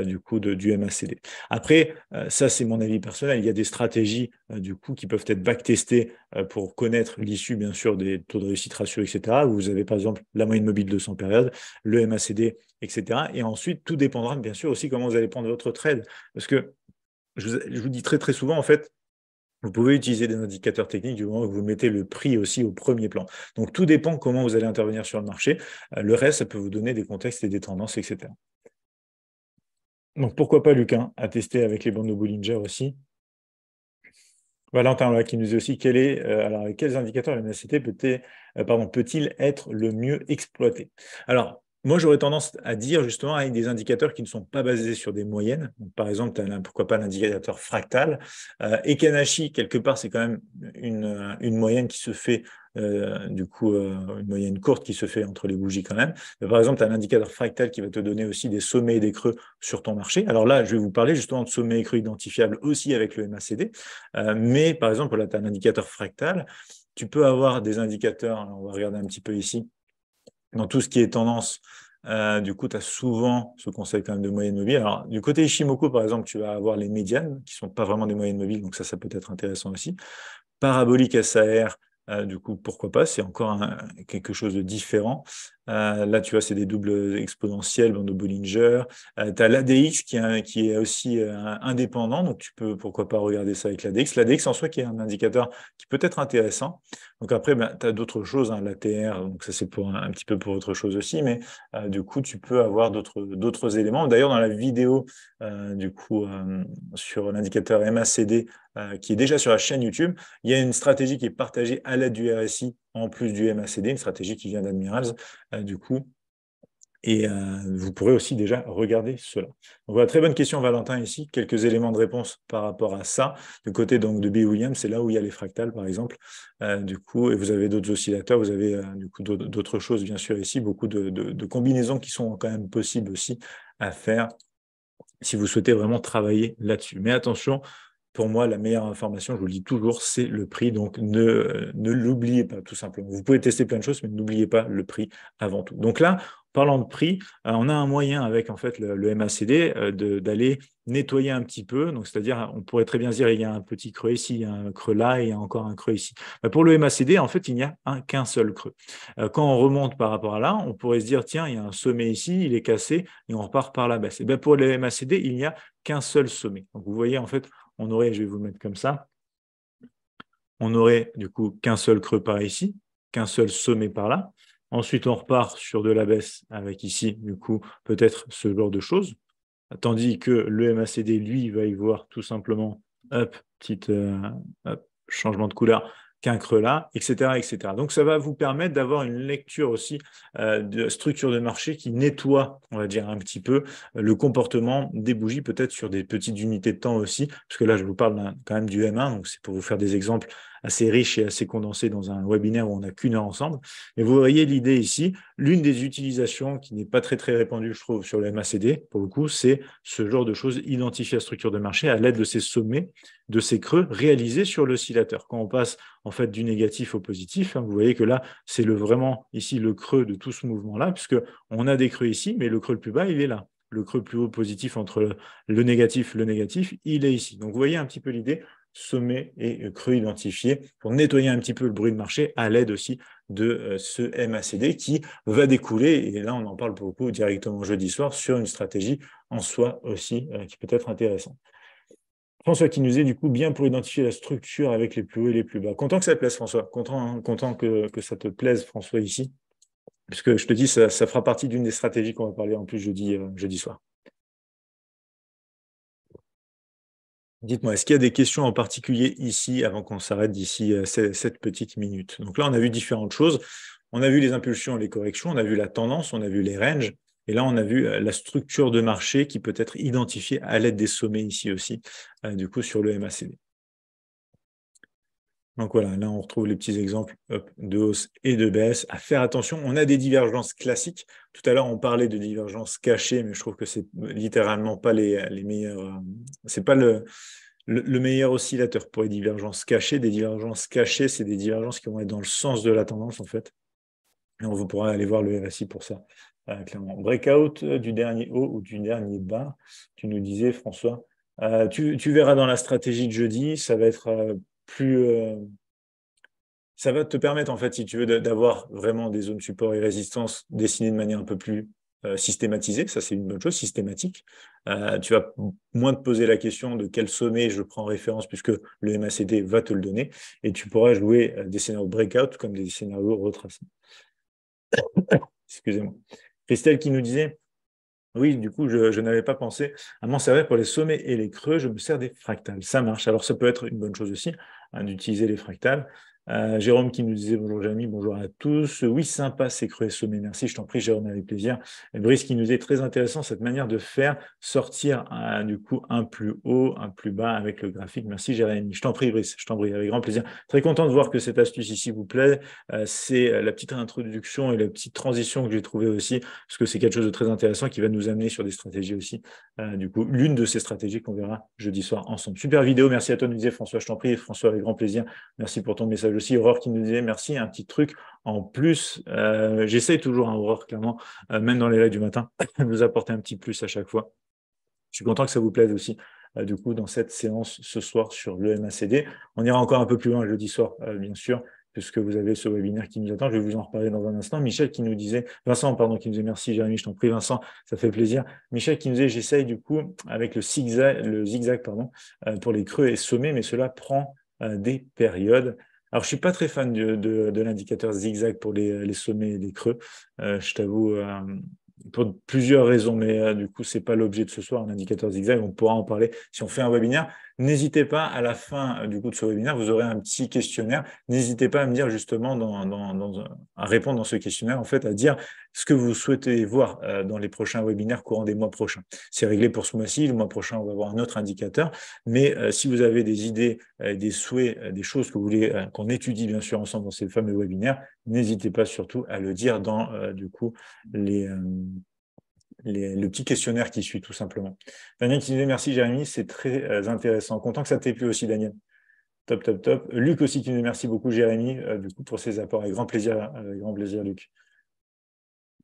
du coup du MACD. Après, ça c'est mon avis personnel, il y a des stratégies du coup qui peuvent être backtestées pour connaître l'issue bien sûr des taux de réussite ratio, etc. Vous avez par exemple la moyenne mobile de 100 périodes, le MACD, etc. Et ensuite, tout dépendra bien sûr aussi comment vous allez prendre votre trade. Parce que je vous dis très très souvent en fait, vous pouvez utiliser des indicateurs techniques du moment où vous mettez le prix aussi au premier plan. Donc, tout dépend comment vous allez intervenir sur le marché. Le reste, ça peut vous donner des contextes et des tendances, etc. Donc, pourquoi pas, Lucas, à tester avec les bandes de Bollinger aussi. Valentin là, qui nous dit aussi alors, quels indicateurs la MACD peut-il être le mieux exploité? Alors, moi, j'aurais tendance à dire justement avec des indicateurs qui ne sont pas basés sur des moyennes. Donc, par exemple, pourquoi pas l'indicateur fractal. Ekanashi, quelque part, c'est quand même une moyenne qui se fait, du coup, une moyenne courte qui se fait entre les bougies quand même. Mais par exemple, tu as un indicateur fractal qui va te donner aussi des sommets et des creux sur ton marché. Alors là, je vais vous parler justement de sommets et creux identifiables aussi avec le MACD. Mais par exemple, là, tu as un indicateur fractal. Tu peux avoir des indicateurs, on va regarder un petit peu ici, dans tout ce qui est tendance. Du coup, tu as souvent ce concept quand même de moyenne mobile. Alors, du côté Ishimoku, par exemple, tu vas avoir les médianes, qui ne sont pas vraiment des moyennes mobiles, donc ça peut être intéressant aussi. Parabolique SAR, du coup, pourquoi pas, c'est encore quelque chose de différent. Là, tu vois, c'est des doubles exponentielles, bande de Bollinger. Tu as l'ADX qui est aussi indépendant, donc tu peux, pourquoi pas, regarder ça avec l'ADX. L'ADX en soi qui est un indicateur qui peut être intéressant. Donc après, tu as d'autres choses, hein, l'ATR, donc ça c'est pour un petit peu pour autre chose aussi, mais du coup, tu peux avoir d'autres éléments. D'ailleurs, dans la vidéo, du coup, sur l'indicateur MACD, qui est déjà sur la chaîne YouTube, il y a une stratégie qui est partagée à l'aide du RSI en plus du MACD, une stratégie qui vient d'Admirals, du coup. Et vous pourrez aussi déjà regarder cela. Donc voilà, très bonne question Valentin ici. Quelques éléments de réponse par rapport à ça. Du côté donc, de B. Williams, c'est là où il y a les fractales par exemple. Du coup, et vous avez d'autres oscillateurs, vous avez du coup d'autres choses bien sûr ici, beaucoup de combinaisons qui sont quand même possibles aussi à faire si vous souhaitez vraiment travailler là-dessus. Mais attention, pour moi, la meilleure information, je vous le dis toujours, c'est le prix. Donc, ne l'oubliez pas, tout simplement. Vous pouvez tester plein de choses, mais n'oubliez pas le prix avant tout. Donc là, parlant de prix, on a un moyen avec en fait le MACD d'aller nettoyer un petit peu. Donc, c'est-à-dire, on pourrait très bien dire il y a un petit creux ici, il y a un creux là, et il y a encore un creux ici. Pour le MACD, en fait, il n'y a qu'un seul creux. Quand on remonte par rapport à là, on pourrait se dire tiens, il y a un sommet ici, il est cassé, et on repart par la baisse. Et bien, pour le MACD, il n'y a qu'un seul sommet. Donc, vous voyez, en fait, on aurait, je vais vous le mettre comme ça, on aurait du coup qu'un seul creux par ici, qu'un seul sommet par là. Ensuite, on repart sur de la baisse avec ici, du coup, peut-être ce genre de choses. Tandis que le MACD, lui, va y voir tout simplement, hop, hop, changement de couleur, qu'un creux là, etc., etc. Donc, ça va vous permettre d'avoir une lecture aussi de structure de marché qui nettoie, on va dire, un petit peu le comportement des bougies, peut-être sur des petites unités de temps aussi, parce que là, je vous parle quand même du M1, donc c'est pour vous faire des exemples assez riches et assez condensés dans un webinaire où on n'a qu'une heure ensemble. Et vous voyez l'idée ici, l'une des utilisations qui n'est pas très, très répandue, je trouve, sur le MACD, pour le coup, c'est ce genre de choses, identifier la structure de marché à l'aide de ces sommets, de ces creux réalisés sur l'oscillateur. Quand on passe en fait du négatif au positif, vous voyez que là, c'est vraiment ici le creux de tout ce mouvement-là, puisque on a des creux ici, mais le creux le plus bas, il est là. Le creux plus haut positif entre le négatif, il est ici. Donc vous voyez un petit peu l'idée, sommet et creux identifiés pour nettoyer un petit peu le bruit de marché à l'aide aussi de ce MACD qui va découler, et là on en parle beaucoup directement jeudi soir, sur une stratégie en soi aussi qui peut être intéressante. François qui nous dit du coup bien pour identifier la structure avec les plus hauts et les plus bas. Content que ça te plaise François, content que ça te plaise François ici, puisque je te dis ça fera partie d'une des stratégies qu'on va parler en plus jeudi soir. Dites-moi, est-ce qu'il y a des questions en particulier ici avant qu'on s'arrête d'ici cette petite minute? Donc là, on a vu différentes choses. On a vu les impulsions et les corrections, on a vu la tendance, on a vu les ranges, et là, on a vu la structure de marché qui peut être identifiée à l'aide des sommets ici aussi, du coup, sur le MACD. Donc voilà, là, on retrouve les petits exemples de hausse et de baisse. À faire attention, on a des divergences classiques. Tout à l'heure, on parlait de divergences cachées, mais je trouve que c'est littéralement pas les meilleurs. C'est pas le meilleur oscillateur pour les divergences cachées. Des divergences cachées, c'est des divergences qui vont être dans le sens de la tendance, en fait. Et on vous pourra aller voir le RSI pour ça, clairement. Breakout du dernier haut ou du dernier bas, tu nous disais, François. Tu verras dans la stratégie de jeudi, ça va être plus. Ça va te permettre, en fait, si tu veux, d'avoir vraiment des zones support et résistance dessinées de manière un peu plus systématisée. Ça, c'est une bonne chose, systématique. Tu vas moins te poser la question de quel sommet je prends en référence, puisque le MACD va te le donner. Et tu pourras jouer des scénarios breakout comme des scénarios retracés. Excusez-moi. Christelle qui nous disait, oui, du coup, je n'avais pas pensé à m'en servir pour les sommets et les creux, je me sers des fractales. Ça marche. Alors, ça peut être une bonne chose aussi, d'utiliser les fractales. Jérôme qui nous disait bonjour Jérémy, bonjour à tous. Oui, sympa ces creux et sommets, merci, je t'en prie Jérôme, avec plaisir. Et Brice qui nous dit très intéressant cette manière de faire sortir du coup un plus haut, un plus bas avec le graphique. Merci Jérémy, je t'en prie Brice, je t'en prie, avec grand plaisir. Très content de voir que cette astuce ici vous plaît. C'est la petite introduction et la petite transition que j'ai trouvée aussi, parce que c'est quelque chose de très intéressant qui va nous amener sur des stratégies aussi. Du coup, l'une de ces stratégies qu'on verra jeudi soir ensemble. Super vidéo, merci à toi de nous dire François, je t'en prie, François, avec grand plaisir. Merci pour ton message aussi. Aurore qui nous disait merci, un petit truc en plus. J'essaye toujours, Aurore, clairement, même dans les lives du matin, de nous apporter un petit plus à chaque fois. Je suis content que ça vous plaise aussi, du coup, dans cette séance ce soir sur le MACD. On ira encore un peu plus loin jeudi soir, bien sûr, puisque vous avez ce webinaire qui nous attend. Je vais vous en reparler dans un instant. Michel qui nous disait, Vincent, pardon, qui nous disait merci, Jérémy, je t'en prie, Vincent, ça fait plaisir. Michel qui nous disait, j'essaye du coup avec le zigzag, pardon, pour les creux et sommets, mais cela prend des périodes. Alors, je suis pas très fan de l'indicateur zigzag pour les sommets et les creux. Je t'avoue, pour plusieurs raisons, mais du coup, c'est pas l'objet de ce soir, un indicateur zigzag. On pourra en parler si on fait un webinaire. N'hésitez pas, à la fin du coup de ce webinaire, vous aurez un petit questionnaire. N'hésitez pas à me dire justement, à répondre dans ce questionnaire, en fait, à dire ce que vous souhaitez voir dans les prochains webinaires courant des mois prochains. C'est réglé pour ce mois-ci. Le mois prochain, on va avoir un autre indicateur. Mais si vous avez des idées, des souhaits, des choses que vous voulez qu'on étudie bien sûr ensemble dans ces fameux webinaires, n'hésitez pas surtout à le dire dans du coup le petit questionnaire qui suit tout simplement. Daniel qui disait merci Jérémy, c'est très intéressant. Content que ça t'ait plu aussi Daniel. Top, top, top. Luc aussi qui nous dit merci beaucoup Jérémy du coup pour ses apports. Avec grand plaisir Luc.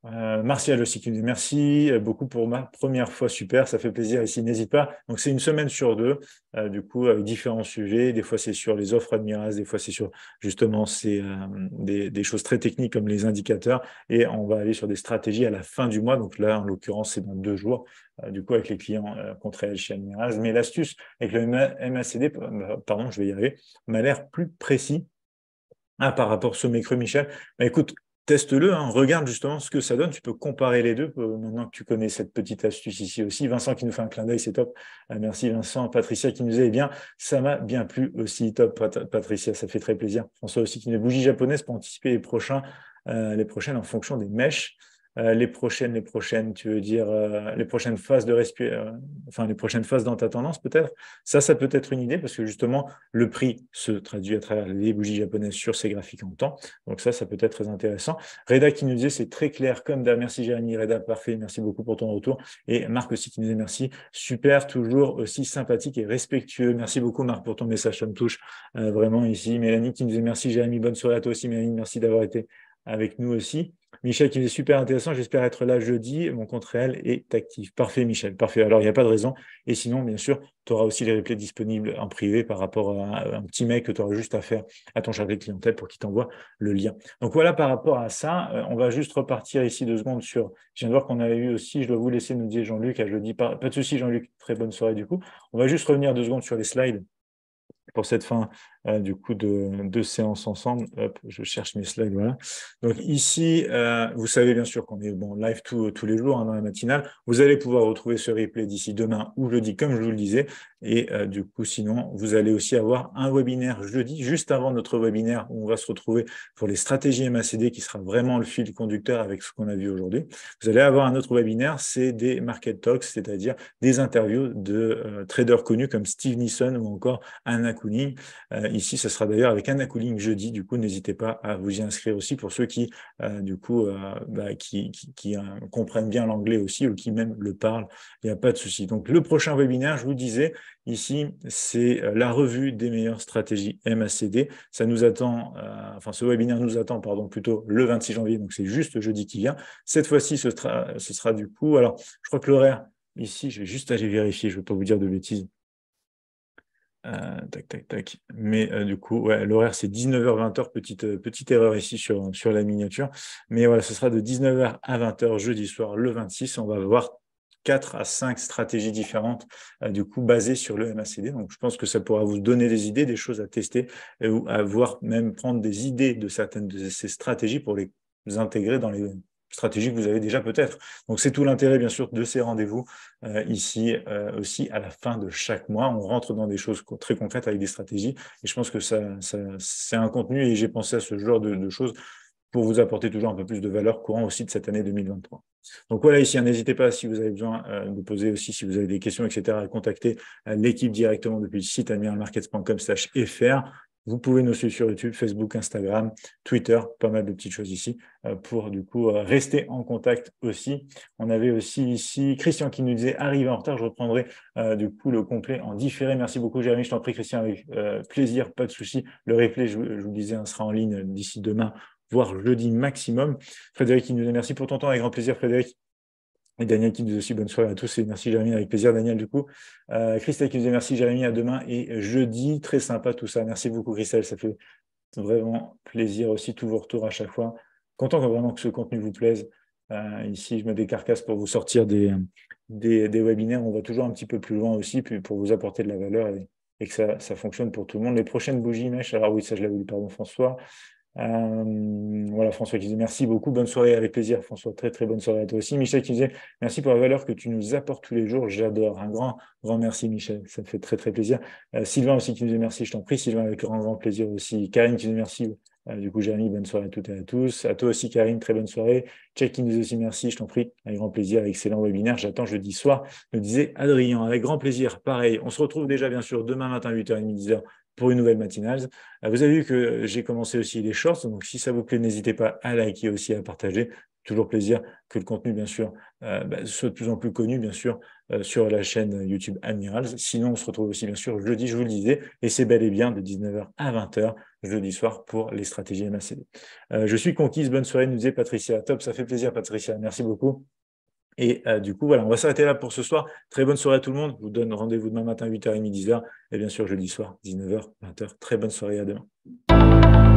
Martial aussi qui nous dit merci beaucoup pour ma première fois, super, ça fait plaisir ici, n'hésite pas. Donc c'est une semaine sur deux, du coup avec différents sujets, des fois c'est sur les offres Admiras, des fois c'est sur justement des choses très techniques comme les indicateurs, et on va aller sur des stratégies à la fin du mois, donc là en l'occurrence c'est dans 2 jours, du coup avec les clients contre elle chez Admiras. Mais l'astuce avec le MACD, pardon je vais y arriver, m'a l'air plus précis. Ah, par rapport au sommet creux, Michel. Bah, écoute, teste-le, hein, regarde justement ce que ça donne. Tu peux comparer les deux maintenant que tu connais cette petite astuce ici aussi. Vincent qui nous fait un clin d'œil, c'est top. Merci Vincent. Patricia qui nous dit, eh bien, ça m'a bien plu aussi. Top, Patricia, ça fait très plaisir. François aussi qui nous dit, bougies japonaises pour anticiper les prochaines en fonction des mèches. Tu veux dire les prochaines phases enfin les prochaines phases dans ta tendance peut-être. Ça peut être une idée parce que justement le prix se traduit à travers les bougies japonaises sur ces graphiques en temps. Donc ça peut être très intéressant. Reda qui nous disait c'est très clair comme d'hab. Merci Jérémy, Reda, parfait. Merci beaucoup pour ton retour. Et Marc aussi qui nous disait merci. Super, toujours aussi sympathique et respectueux. Merci beaucoup Marc pour ton message, ça me touche vraiment ici. Mélanie qui nous disait merci Jérémy, bonne soirée à toi aussi Mélanie, merci d'avoir été avec nous aussi. Michel qui est super intéressant, j'espère être là jeudi, mon compte réel est actif. Parfait Michel, parfait. Alors il n'y a pas de raison. Et sinon, bien sûr, tu auras aussi les replays disponibles en privé par rapport à un petit mail que tu auras juste à faire à ton chargé de clientèle pour qu'il t'envoie le lien. Donc voilà par rapport à ça, on va juste repartir ici 2 secondes sur, je viens de voir qu'on avait eu aussi, je dois vous laisser, nous dire Jean-Luc, à jeudi, pas de souci Jean-Luc, très bonne soirée du coup. On va juste revenir 2 secondes sur les slides pour cette fin du coup de séance ensemble. Hop, je cherche mes slides, voilà. Donc ici, vous savez bien sûr qu'on est live tous les jours hein, dans la matinale. Vous allez pouvoir retrouver ce replay d'ici demain ou jeudi, comme je vous le disais. Et du coup, sinon, vous allez aussi avoir un webinaire jeudi, juste avant notre webinaire, où on va se retrouver pour les stratégies MACD, qui sera vraiment le fil conducteur avec ce qu'on a vu aujourd'hui. Vous allez avoir un autre webinaire, c'est des Market Talks, c'est-à-dire des interviews de traders connus comme Steve Nissen ou encore Anna Cooling. Ici, ce sera d'ailleurs avec Anna Cooling jeudi. Du coup, n'hésitez pas à vous y inscrire aussi pour ceux qui, comprennent bien l'anglais aussi ou qui même le parlent. Il n'y a pas de souci. Donc, le prochain webinaire, je vous disais, ici, c'est la revue des meilleures stratégies MACD. Ça nous attend, ce webinaire nous attend, plutôt le 26 janvier. Donc, c'est juste jeudi qui vient. Cette fois-ci, ce sera du coup, alors, je crois que l'horaire, ici, je vais juste aller vérifier, je ne vais pas vous dire de bêtises. Tac. Mais du coup, ouais, l'horaire, c'est 19h, 20h. Petite erreur ici sur la miniature. Mais voilà, ce sera de 19h à 20h jeudi soir, le 26. On va voir 4 à 5 stratégies différentes, du coup, basées sur le MACD. Donc, je pense que ça pourra vous donner des idées, des choses à tester, ou à voir même prendre des idées de certaines de ces stratégies pour les intégrer dans les stratégies que vous avez déjà peut-être. Donc, c'est tout l'intérêt, bien sûr, de ces rendez-vous ici aussi à la fin de chaque mois. On rentre dans des choses très concrètes avec des stratégies. Et je pense que c'est un contenu et j'ai pensé à ce genre de choses pour vous apporter toujours un peu plus de valeur courant aussi de cette année 2023. Donc voilà, ici, n'hésitez pas si vous avez besoin de poser aussi, si vous avez des questions, etc., à contacter l'équipe directement depuis le site admiralmarkets.com/fr. Vous pouvez nous suivre sur YouTube, Facebook, Instagram, Twitter, pas mal de petites choses ici pour du coup rester en contact aussi. On avait aussi ici Christian qui nous disait arrive en retard, je reprendrai du coup le complet en différé. Merci beaucoup Jérémy, je t'en prie Christian, avec plaisir, pas de souci. Le replay, je vous le disais, sera en ligne d'ici demain, voire jeudi maximum. Frédéric qui nous dit merci pour ton temps, avec grand plaisir Frédéric. Et Daniel qui nous dit aussi bonne soirée à tous et merci Jérémy, avec plaisir Daniel du coup. Christelle qui nous dit merci Jérémy, à demain et jeudi, très sympa tout ça. Merci beaucoup Christelle, ça fait vraiment plaisir aussi tous vos retours à chaque fois. Content vraiment que ce contenu vous plaise. Ici, je me décarcasse pour vous sortir des webinaires. On va toujours un petit peu plus loin aussi puis pour vous apporter de la valeur et que ça fonctionne pour tout le monde. Les prochaines bougies mèches, alors oui, ça je l'avais dit, pardon François. Voilà, François qui disait merci beaucoup, bonne soirée, avec plaisir François, très très bonne soirée à toi aussi. Michel qui disait merci pour la valeur que tu nous apportes tous les jours, j'adore, un grand merci Michel, ça me fait très très plaisir. Sylvain aussi qui nous disait merci, je t'en prie Sylvain, avec grand plaisir aussi. Karine qui nous dit merci, du coup Jérémy, bonne soirée à toutes et à tous, à toi aussi Karine, très bonne soirée. Check qui nous dit aussi merci, je t'en prie, avec grand plaisir, excellent webinaire, j'attends jeudi soir, me disait Adrien, avec grand plaisir, pareil, on se retrouve déjà bien sûr demain matin 8h30, 10h pour une nouvelle matinale. Vous avez vu que j'ai commencé aussi les shorts, donc si ça vous plaît, n'hésitez pas à liker aussi, à partager. toujours plaisir que le contenu, bien sûr, soit de plus en plus connu, bien sûr, sur la chaîne YouTube Admirals. Sinon, on se retrouve aussi, bien sûr, jeudi, je vous le disais, et c'est bel et bien de 19h à 20h, jeudi soir, pour les stratégies MACD. Je suis conquise, bonne soirée, nous disait Patricia. Top, ça fait plaisir, Patricia, merci beaucoup. Et du coup, voilà, on va s'arrêter là pour ce soir. Très bonne soirée à tout le monde. Je vous donne rendez-vous demain matin, 8h30, 10h. Et bien sûr, jeudi soir, 19h, 20h. Très bonne soirée, à demain.